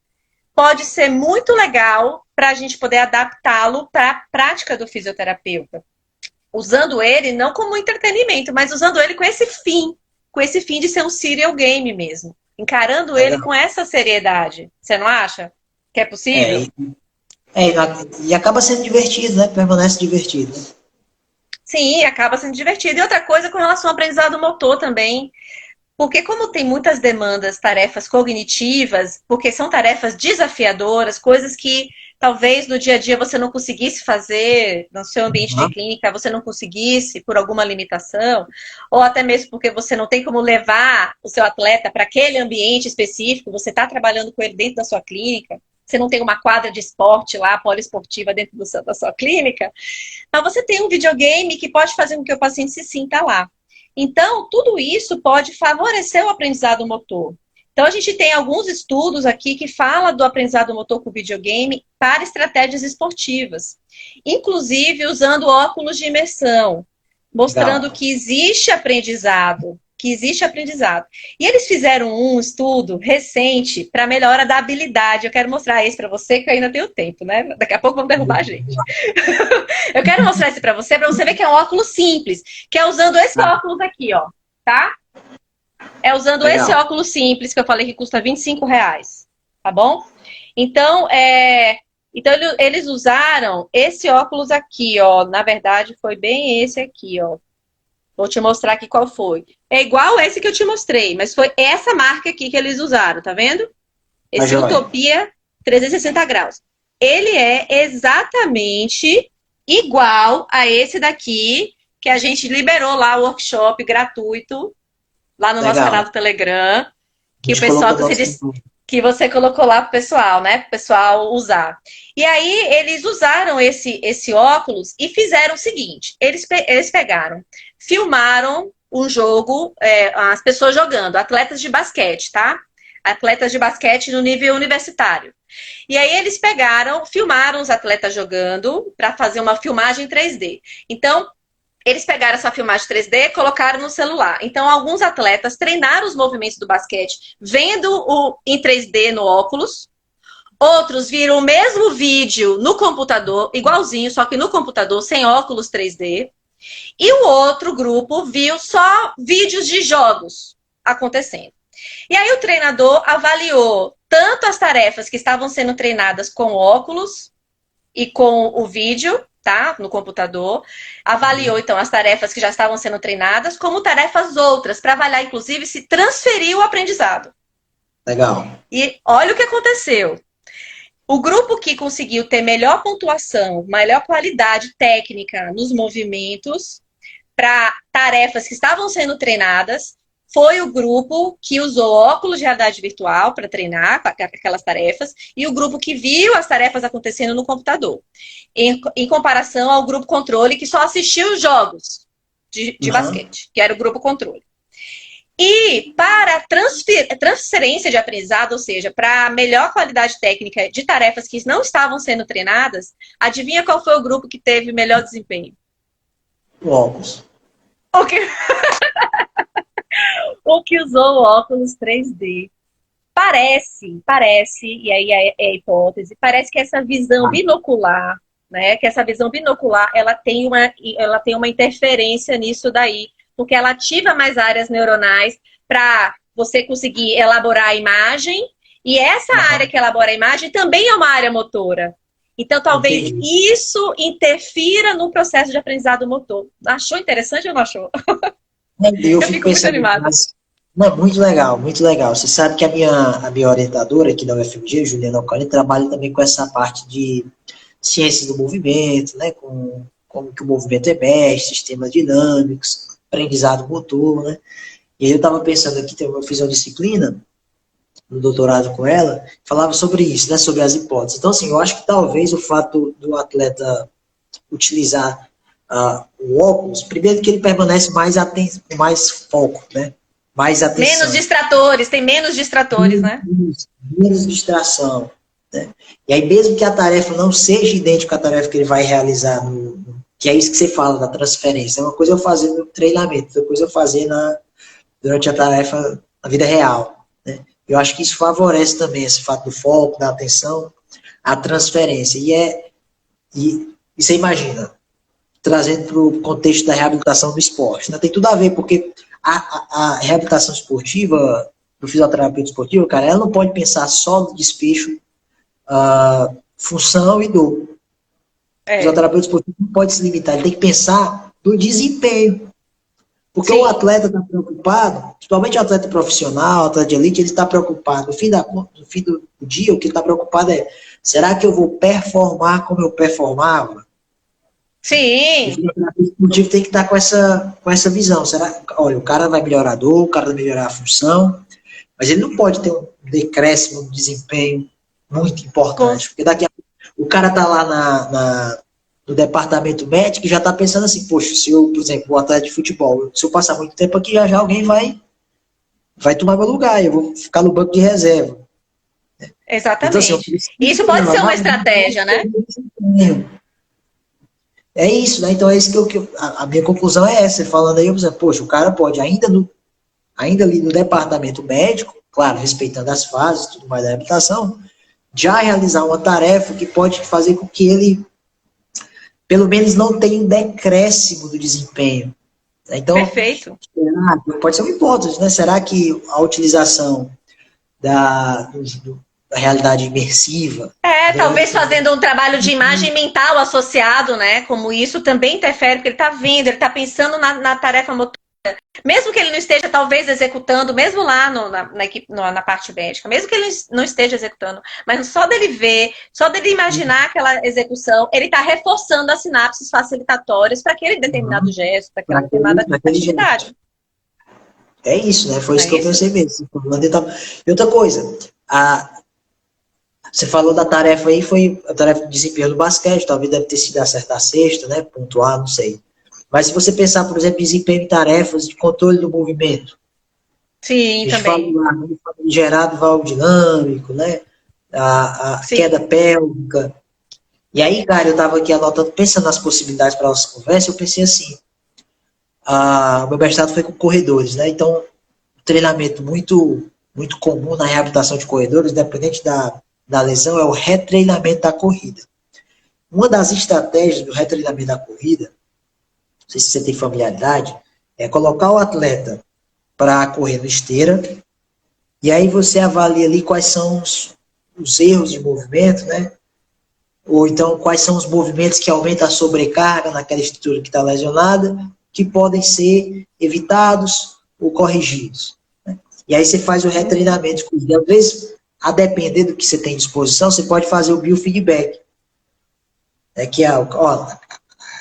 pode ser muito legal para a gente poder adaptá-lo para a prática do fisioterapeuta. Usando ele não como entretenimento, mas usando ele com esse fim de ser um serial game mesmo. Encarando ele com essa seriedade. Você não acha que é possível? E acaba sendo divertido, né? Permanece divertido. Sim, acaba sendo divertido. E outra coisa com relação ao aprendizado motor também. Porque como tem muitas demandas, tarefas cognitivas, porque são tarefas desafiadoras, coisas que talvez no dia a dia você não conseguisse fazer no seu ambiente de clínica, você não conseguisse por alguma limitação, ou até mesmo porque você não tem como levar o seu atleta para aquele ambiente específico, você está trabalhando com ele dentro da sua clínica, você não tem uma quadra de esporte lá, poliesportiva dentro da sua clínica, mas você tem um videogame que pode fazer com que o paciente se sinta lá. Então, tudo isso pode favorecer o aprendizado motor. Então, a gente tem alguns estudos aqui que falam do aprendizado motor com videogame para estratégias esportivas. Inclusive, usando óculos de imersão, mostrando que existe aprendizado. E eles fizeram um estudo recente para melhora da habilidade. Eu quero mostrar esse para você, que eu ainda tenho tempo, né? Daqui a pouco vão derrubar a gente. Eu quero mostrar esse para você ver que é um óculos simples, que é usando esse óculos aqui, ó, tá? É usando esse óculos simples, que eu falei que custa R$25, tá bom? Então, eles usaram esse óculos aqui, ó. Na verdade, foi bem esse aqui, ó. Vou te mostrar aqui qual foi. É igual esse que eu te mostrei, mas foi essa marca aqui que eles usaram, tá vendo? Esse Utopia 360 graus. Ele é exatamente igual a esse daqui, que a gente liberou lá o workshop gratuito, lá no nosso canal do Telegram, que o pessoal que você colocou lá pro pessoal, né? Pro pessoal usar. E aí, eles usaram esse óculos e fizeram o seguinte: eles pegaram, filmaram um jogo, as pessoas jogando, atletas de basquete, tá? atletas de basquete no nível universitário. E aí eles filmaram os atletas jogando para fazer uma filmagem 3D. Então, eles pegaram essa filmagem 3D e colocaram no celular. Então, alguns atletas treinaram os movimentos do basquete vendo em 3D no óculos. Outros viram o mesmo vídeo no computador, igualzinho, só que no computador, sem óculos 3D. E o outro grupo viu só vídeos de jogos acontecendo. E aí o treinador avaliou tanto as tarefas que estavam sendo treinadas com óculos e com o vídeo, tá, no computador. Avaliou, então, as tarefas que já estavam sendo treinadas, como tarefas outras, para avaliar, inclusive, se transferiu o aprendizado. Legal. E olha o que aconteceu. O grupo que conseguiu ter melhor pontuação, melhor qualidade técnica nos movimentos para tarefas que estavam sendo treinadas foi o grupo que usou óculos de realidade virtual para treinar aquelas tarefas e o grupo que viu as tarefas acontecendo no computador. Em comparação ao grupo controle que só assistiu os jogos de basquete, que era o grupo controle. E para transferência de aprendizado, ou seja, para melhor qualidade técnica de tarefas que não estavam sendo treinadas, adivinha qual foi o grupo que teve melhor desempenho? O óculos. O que usou o óculos 3D. Parece, e aí é a hipótese, parece que essa visão binocular, né, ela tem uma interferência nisso daí, porque ela ativa mais áreas neuronais para você conseguir elaborar a imagem, e essa área que elabora a imagem também é uma área motora. Então, talvez isso interfira no processo de aprendizado motor. Achou interessante ou não achou? Eu fico muito animada. Não, muito legal, muito legal. Você sabe que a minha orientadora aqui da UFMG, Juliana Ocani, trabalha também com essa parte de ciências do movimento, né? Com como que o movimento emerge, sistemas dinâmicos, aprendizado motor, né? E aí eu estava pensando aqui, eu fiz uma disciplina no doutorado com ela, falava sobre isso, né? Sobre as hipóteses. Então, assim, eu acho que talvez o fato do atleta utilizar o óculos, primeiro que ele permanece mais foco, né? Mais atenção. Menos distratores, tem menos distratores, né? Menos distração. Né? E aí, mesmo que a tarefa não seja idêntica à tarefa que ele vai realizar, que é isso que você fala da transferência. É uma coisa eu fazer no treinamento, outra coisa eu fazer durante a tarefa na vida real. Né? Eu acho que isso favorece também esse fato do foco, da atenção, a transferência. E você imagina, trazendo para o contexto da reabilitação do esporte. Né? Tem tudo a ver, porque a reabilitação esportiva, do fisioterapeuta esportivo, cara, ela não pode pensar só no desfecho, função e dor. O fisioterapeuta esportivo não pode se limitar, ele tem que pensar no desempenho. Porque o atleta está preocupado, principalmente o atleta profissional, o atleta de elite, ele está preocupado. No fim do dia, o que ele está preocupado é, será que eu vou performar como eu performava? Sim. O fisioterapeuta esportivo tem que estar com essa visão. Olha, o cara vai melhorar a dor, o cara vai melhorar a função, mas ele não pode ter um decréscimo de desempenho muito importante. Porque daqui a pouco o cara está lá no departamento médico e já está pensando assim, poxa, se eu, por exemplo, o atleta de futebol, se eu passar muito tempo aqui, já alguém vai tomar meu lugar, eu vou ficar no banco de reserva. Exatamente. Então, assim, isso pode ser uma estratégia, né? É isso, né? Então é isso que a minha conclusão é essa, falando aí, poxa, o cara pode, ainda ali no departamento médico, claro, respeitando as fases, tudo mais da reabilitação, já realizar uma tarefa que pode fazer com que ele, pelo menos, não tenha um decréscimo do desempenho. Então, perfeito. Pode ser uma hipótese, né? Será que a utilização da realidade imersiva... talvez fazendo um trabalho de imagem mental associado, né? Como isso também interfere, porque ele está vendo, ele está pensando na tarefa motora. Mesmo que ele não esteja, talvez, executando, mesmo lá na parte médica, mesmo que ele não esteja executando, mas só dele ver, só dele imaginar aquela execução, ele está reforçando as sinapses facilitatórias para aquele determinado gesto, para aquela determinada atividade. É isso, né? Foi isso que eu pensei mesmo. E outra coisa, você falou da tarefa aí, foi a tarefa de desempenho do basquete, talvez deve ter sido acertar a cesta, né? Pontuar, não sei. Mas se você pensar, por exemplo, em desempenho em tarefas de controle do movimento. Sim, A gente fala também. lá, gerado valvo dinâmico, né? A queda Sim. pélvica. E aí, cara, eu estava aqui anotando, pensando nas possibilidades para nossa conversa, eu pensei assim, o meu mestrado foi com corredores, né? Então, um treinamento muito comum na reabilitação de corredores, independente da lesão, é o retreinamento da corrida. Uma das estratégias do retreinamento da corrida, não sei se você tem familiaridade, é colocar o atleta para correr no esteira, e aí você avalia ali quais são os erros de movimento, né? Ou então quais são os movimentos que aumentam a sobrecarga naquela estrutura que está lesionada, que podem ser evitados ou corrigidos. Né? E aí você faz o retreinamento. E às vezes, a depender do que você tem à disposição, você pode fazer o biofeedback. Que é, ó, a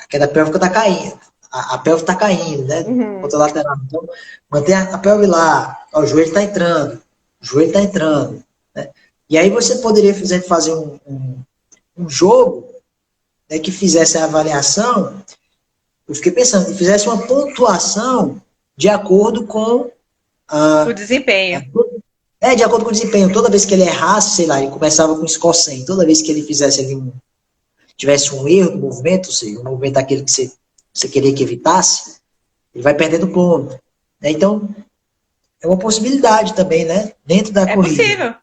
queda pélvica está caindo. A pelve está caindo, né? Uhum. Contralateral. Então, mantém a pelve lá. Ó, o joelho está entrando. O joelho está entrando. Né? E aí você poderia fazer um jogo, né, que fizesse a avaliação. Eu fiquei pensando, que fizesse uma pontuação de acordo com O a, desempenho. de acordo com o desempenho. Toda vez que ele errasse, sei lá, ele começava com score 100. Toda vez que ele fizesse ali tivesse um erro no movimento, ou seja, um movimento aquele que você queria que evitasse, ele vai perdendo ponto. Né? Então, é uma possibilidade também, né? Dentro da É corrida. possível.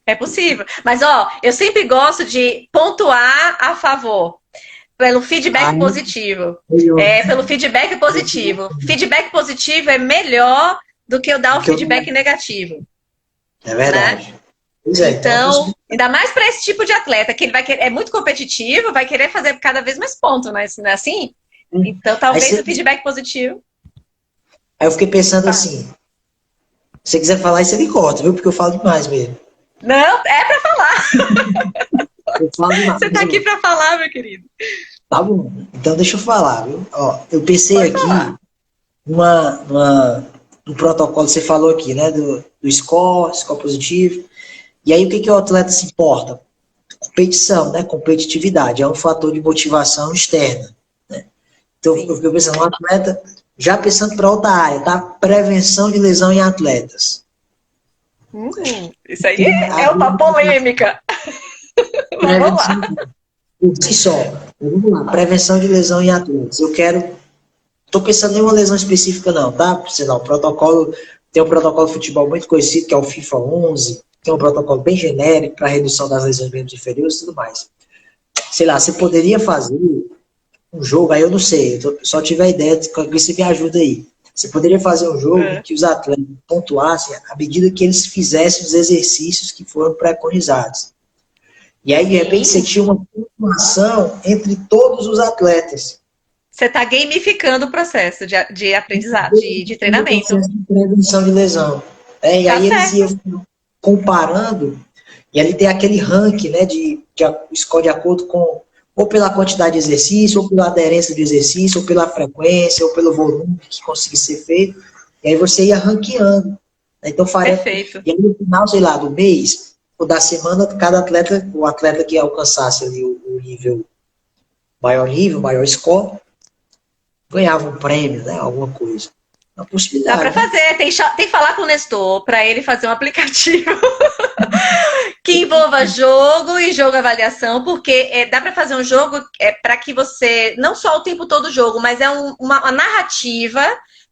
É possível. Mas, ó, eu sempre gosto de pontuar a favor. Pelo feedback Aí, positivo. eu, Pelo feedback positivo. Feedback positivo é melhor do que eu dar o que eu, feedback negativo, é né? verdade. Pois é, então é uma Então, possibilidade. ainda mais para esse tipo de atleta, que ele vai querer, é muito competitivo, vai querer fazer cada vez mais pontos, né? Não é assim? Então, Aí, talvez o feedback positivo. aí eu fiquei pensando Tá. assim, se você quiser falar, aí você me corta, viu? Porque eu falo demais mesmo. Não, é para falar. Eu falo demais, Você tá mas, aqui ó, para falar, meu querido. tá bom. Então deixa eu falar, viu? Ó, eu pensei Pode aqui falar. no protocolo, você falou aqui, né? Do score positivo. E aí o que o atleta se importa? Competição, né? Competitividade. É um fator de motivação externa. Então eu Sim. fiquei pensando, um atleta, já pensando para outra área, tá? Prevenção de lesão em atletas. Isso aí Tem é uma polêmica. Vamos prevenção lá. por si só. Vamos lá, prevenção de lesão em atletas. Eu quero. Estou pensando em uma lesão específica, não, tá? Sei lá, o protocolo. Tem um protocolo de futebol muito conhecido, que é o FIFA 11. Tem um protocolo bem genérico para redução das lesões membros inferiores e tudo mais. Sei lá, você Sim. poderia fazer um jogo, aí eu não sei, só tive a ideia de que você me ajuda aí. Você poderia fazer um jogo em É. que os atletas pontuassem à medida que eles fizessem os exercícios que foram preconizados. E aí, de repente, você Sim. tinha uma pontuação entre todos os atletas. Você está gamificando o processo de aprendizado, de No treinamento. processo de prevenção de lesão. E Tá aí eles iam certo. comparando, e ali tem aquele ranking, né, de escolhe de acordo com, ou pela quantidade de exercício, ou pela aderência do exercício, ou pela frequência, ou pelo volume que conseguir ser feito, e aí você ia ranqueando. Né? Então faria, Perfeito. e aí no final, sei lá, do mês, ou da semana, cada atleta, o atleta que alcançasse ali o maior score, ganhava um prêmio, né, alguma coisa. É uma Dá para possibilidade, né? fazer. Tem que falar com o Nestor para ele fazer um aplicativo que envolva jogo e jogo avaliação, porque dá para fazer um jogo para que você, não só o tempo todo jogo, mas é uma narrativa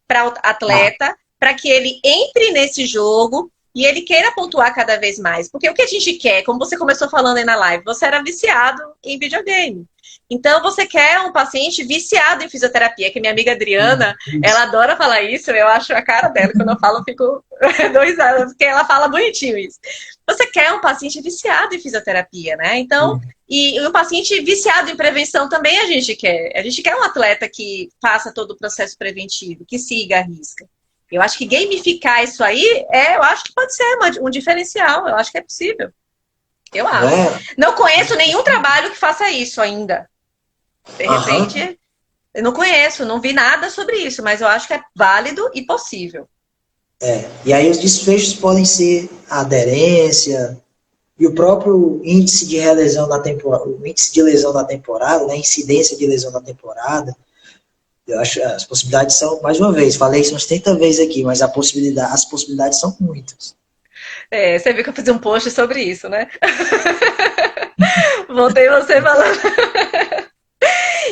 para o Ah, atleta, para que ele entre nesse jogo e ele queira pontuar cada vez mais. Porque o que a gente quer, como você começou falando aí na live, você era viciado em videogame. Então você quer um paciente viciado em fisioterapia, que minha amiga Adriana, ela isso. adora falar isso, eu acho a cara dela, quando eu falo, eu fico 2 anos, porque ela fala bonitinho isso. Você quer um paciente viciado em fisioterapia, né? Então, e um paciente viciado em prevenção também a gente quer. A gente quer um atleta que faça todo o processo preventivo, que siga a risca. Eu acho que gamificar isso aí, eu acho que pode ser um diferencial, eu acho que é possível. Eu Não acho. é? Não conheço nenhum trabalho que faça isso ainda. De Aham. repente, eu não conheço, não vi nada sobre isso, mas eu acho que é válido e possível. E aí os desfechos podem ser a aderência e o próprio índice de relesão da temporada, o índice de lesão da temporada, né, incidência de lesão da temporada. Eu acho que as possibilidades são, mais uma vez, falei isso umas 30 vezes aqui, mas as possibilidades são muitas. Você viu que eu fiz um post sobre isso, né? Voltei você falando.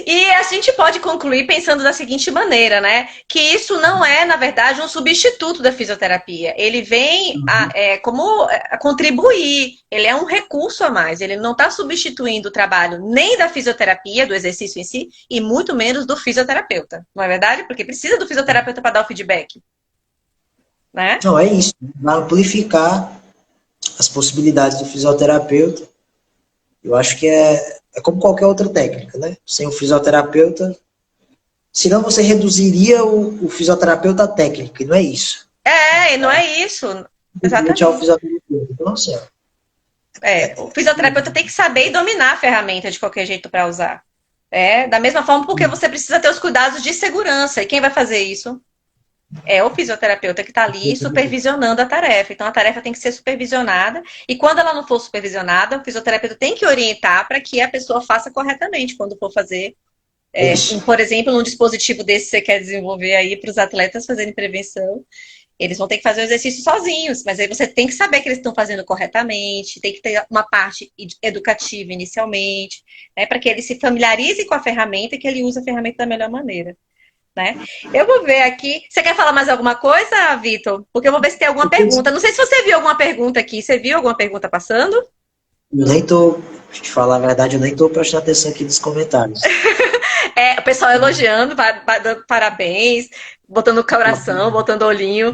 E a gente pode concluir pensando da seguinte maneira, né? Que isso não é, na verdade, um substituto da fisioterapia. Ele vem a contribuir, ele é um recurso a mais. Ele não está substituindo o trabalho nem da fisioterapia, do exercício em si, e muito menos do fisioterapeuta. Não é verdade? Porque precisa do fisioterapeuta para dar o feedback. Né? Não, é isso. Vai amplificar as possibilidades do fisioterapeuta. Eu acho que é como qualquer outra técnica, né? Sem o fisioterapeuta, senão você reduziria o fisioterapeuta à técnica, e não é isso. E não é isso. Exatamente. Ao fisioterapeuta. Então, assim, o fisioterapeuta tem que saber e dominar a ferramenta de qualquer jeito para usar. Da mesma forma, porque você precisa ter os cuidados de segurança. E quem vai fazer isso? É o fisioterapeuta que está ali supervisionando a tarefa. Então, a tarefa tem que ser supervisionada. E quando ela não for supervisionada, o fisioterapeuta tem que orientar para que a pessoa faça corretamente quando for fazer. Por exemplo, um dispositivo desse que você quer desenvolver aí para os atletas fazerem prevenção. Eles vão ter que fazer o exercício sozinhos, mas aí você tem que saber que eles estão fazendo corretamente, tem que ter uma parte educativa inicialmente, né, para que ele se familiarize com a ferramenta e que ele use a ferramenta da melhor maneira. Né? Eu vou ver aqui. Você quer falar mais alguma coisa, Vitor? Porque eu vou ver se tem alguma pergunta. Não sei se você viu alguma pergunta aqui. Você viu alguma pergunta passando? Eu nem tô, pra te falar a verdade, eu nem tô prestando atenção aqui nos comentários. O pessoal elogiando, dando parabéns, botando o coração, botando o olhinho.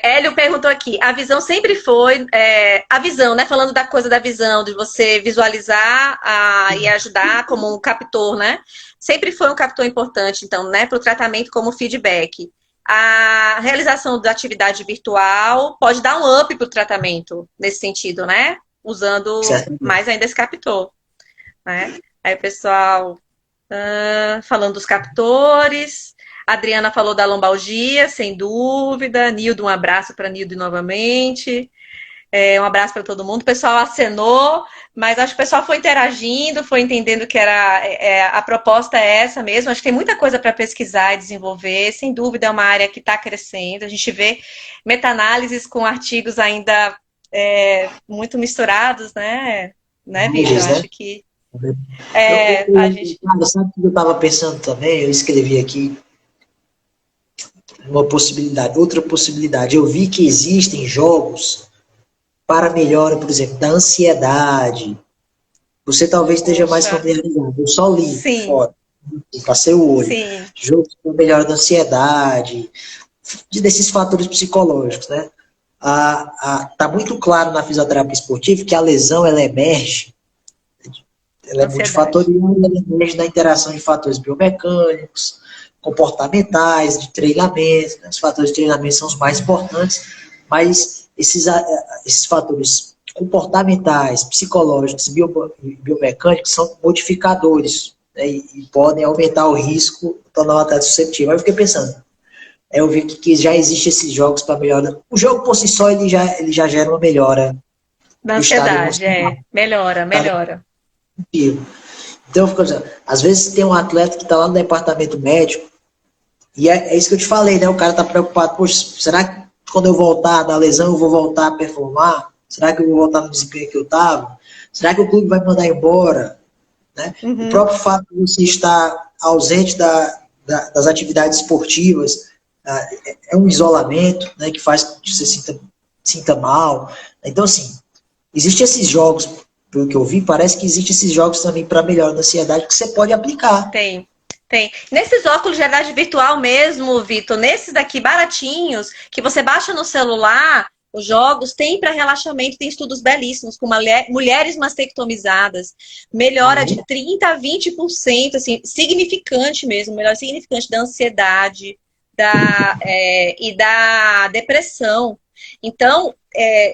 Hélio perguntou aqui, a visão sempre foi, a visão, né? Falando da coisa da visão, de você visualizar e ajudar como um captor, né? Sempre foi um captor importante, então, né? Para o tratamento como feedback. A realização da atividade virtual pode dar um up para o tratamento, nesse sentido, né? Usando mais ainda esse captor. Né? Aí o pessoal... falando dos captores, a Adriana falou da lombalgia, sem dúvida. Nildo, um abraço para Nildo novamente. Um abraço para todo mundo. O pessoal acenou, mas acho que o pessoal foi interagindo, foi entendendo que a proposta é essa mesmo. Acho que tem muita coisa para pesquisar e desenvolver. Sem dúvida, é uma área que está crescendo. A gente vê meta-análises com artigos ainda muito misturados, né, Vitor? Acho que a gente... Sabe o que eu estava pensando também? Eu escrevi aqui outra possibilidade. Eu vi que existem jogos para melhora, por exemplo, da ansiedade. Você talvez esteja mais familiarizado. Eu só li fora, passei o olho. Sim. Jogos para melhora da ansiedade, desses fatores psicológicos, né? Tá muito claro na fisioterapia esportiva que a lesão ela emerge. Ela é multifatorial, ela emerge na interação de fatores biomecânicos, comportamentais, de treinamento. Né? Os fatores de treinamento são os mais importantes, mas esses fatores comportamentais, psicológicos e biomecânicos são modificadores, né? e podem aumentar o risco, tornar o atleta suscetível. Aí eu fiquei pensando, eu vi que já existem esses jogos para melhora. O jogo por si só ele já gera uma melhora. Da ansiedade, melhora. Então, eu fico dizendo, às vezes tem um atleta que está lá no departamento médico, e é isso que eu te falei, né? O cara está preocupado, poxa, será que quando eu voltar da lesão eu vou voltar a performar? Será que eu vou voltar no desempenho que eu estava? Será que o clube vai me mandar embora? Né? O próprio fato de você estar ausente das atividades esportivas é um isolamento, né, que faz com que você sinta mal. Então, assim, existem esses jogos, pelo que eu vi, parece que existem esses jogos também para melhora da ansiedade que você pode aplicar. Tem. Nesses óculos de realidade virtual mesmo, Vitor, nesses daqui baratinhos, que você baixa no celular, os jogos, tem para relaxamento, tem estudos belíssimos, com mulheres mastectomizadas, melhora de 30% a 20%, assim, significante mesmo, melhora significante da ansiedade e da depressão. Então,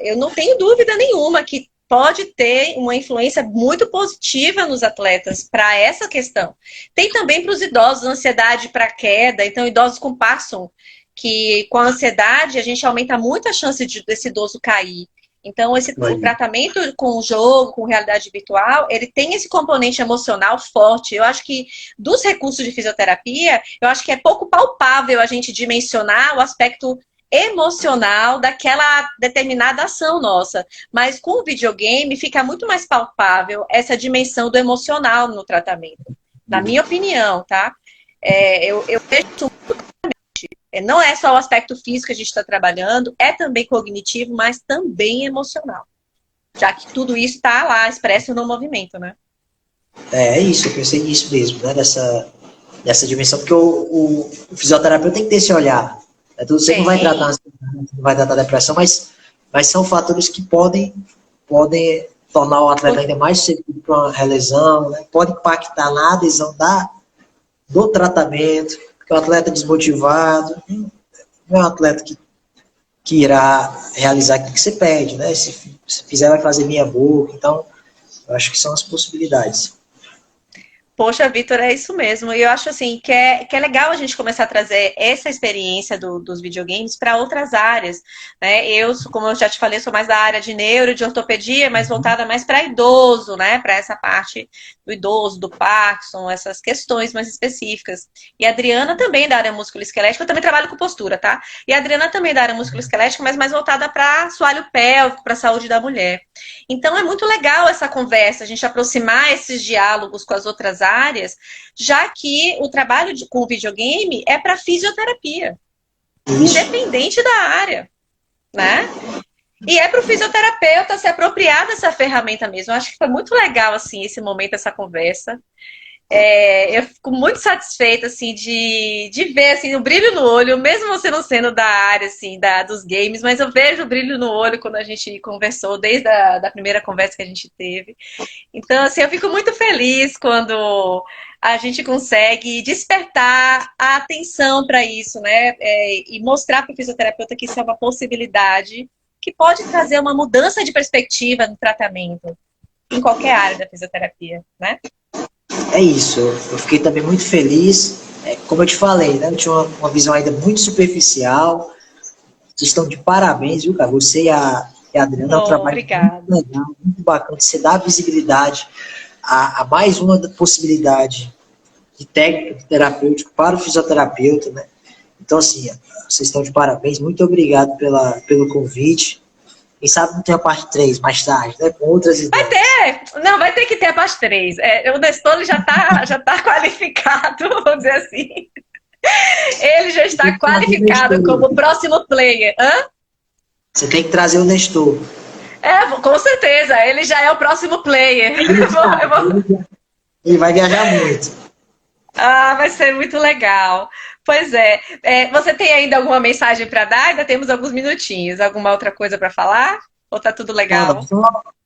eu não tenho dúvida nenhuma que pode ter uma influência muito positiva nos atletas para essa questão. Tem também para os idosos, ansiedade para queda, então idosos com Parkinson, que com a ansiedade a gente aumenta muito a chance desse idoso cair. Então, o tratamento com o jogo, com realidade virtual, ele tem esse componente emocional forte. Eu acho que, dos recursos de fisioterapia, eu acho que é pouco palpável a gente dimensionar o aspecto emocional daquela determinada ação nossa. Mas com o videogame fica muito mais palpável essa dimensão do emocional no tratamento. Na minha opinião, tá? Eu vejo isso. Não é só o aspecto físico que a gente está trabalhando, é também cognitivo, mas também emocional. Já que tudo isso está lá, expresso no movimento, né? É isso, eu pensei nisso mesmo, né? Dessa dimensão, porque o fisioterapeuta tem que ter esse olhar. Né? Você não vai tratar ansiedade, não vai tratar depressão, mas são fatores que podem tornar o atleta ainda mais suscetível para uma lesão, né? Pode impactar na adesão do tratamento, porque o atleta desmotivado não é um atleta que irá realizar aquilo que você pede, né? Se fizer, vai fazer meia boca. Então, eu acho que são as possibilidades. Poxa, Vitor, é isso mesmo. E eu acho assim que é legal a gente começar a trazer essa experiência dos videogames para outras áreas. Né? Como eu já te falei, sou mais da área de neuro, de ortopedia, mas voltada mais para idoso, né? Para essa parte do idoso, do Parkinson, essas questões mais específicas. E a Adriana também da área musculoesquelética, eu também trabalho com postura, tá? E a Adriana também da área musculoesquelética, mas mais voltada para assoalho pélvico, para a saúde da mulher. Então é muito legal essa conversa, a gente aproximar esses diálogos com as outras áreas, já que o trabalho com o videogame é para fisioterapia, independente da área, né? E é para o fisioterapeuta se apropriar dessa ferramenta mesmo. Eu acho que foi muito legal, assim, esse momento, essa conversa. Eu fico muito satisfeita, assim, de ver, assim, o brilho no olho, mesmo você não sendo da área, assim, dos games, mas eu vejo o brilho no olho quando a gente conversou, desde a primeira conversa que a gente teve. Então, assim, eu fico muito feliz quando a gente consegue despertar a atenção para isso, né? E mostrar para o fisioterapeuta que isso é uma possibilidade que pode trazer uma mudança de perspectiva no tratamento, em qualquer área da fisioterapia, né? É isso, eu fiquei também muito feliz. Como eu te falei, né? Eu tinha uma visão ainda muito superficial. Vocês estão de parabéns, viu, cara? Você e a Adriana, é um trabalho obrigada. muito legal, muito bacana. Você dá visibilidade a mais uma possibilidade de técnico terapêutico para o fisioterapeuta, né? Então, assim, vocês estão de parabéns. Muito obrigado pelo convite. Quem sabe não tem a parte 3 mais tarde, né? Com outras ideias. Vai ter que ter a parte 3. O Nestor já tá qualificado, vamos dizer assim. Ele já está qualificado como próximo player. Hã? Você tem que trazer o Nestor. Com certeza. Ele já é o próximo player. Ele vai viajar muito. Vai ser muito legal. Pois é. Você tem ainda alguma mensagem para dar? Ainda temos alguns minutinhos. Alguma outra coisa para falar? Ou tá tudo legal?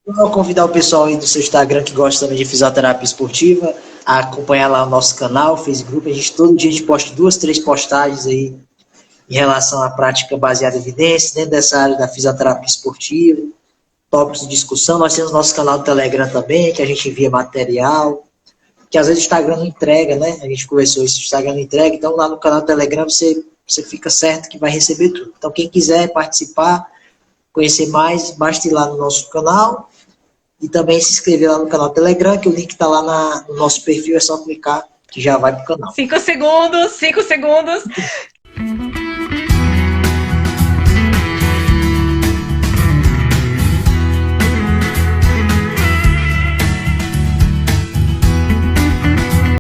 Vou convidar o pessoal aí do seu Instagram que gosta também de fisioterapia esportiva a acompanhar lá o nosso canal, Facebook. Todo dia a gente posta 2, 3 postagens aí em relação à prática baseada em evidências, dentro dessa área da fisioterapia esportiva, tópicos de discussão. Nós temos nosso canal do Telegram também, que a gente envia material, que às vezes o Instagram não entrega, né? A gente conversou isso, o Instagram não entrega, então lá no canal do Telegram você fica certo que vai receber tudo. Então quem quiser participar, conhecer mais, basta ir lá no nosso canal e também se inscrever lá no canal do Telegram, que o link está lá no nosso perfil, é só clicar que já vai pro canal. 5 segundos.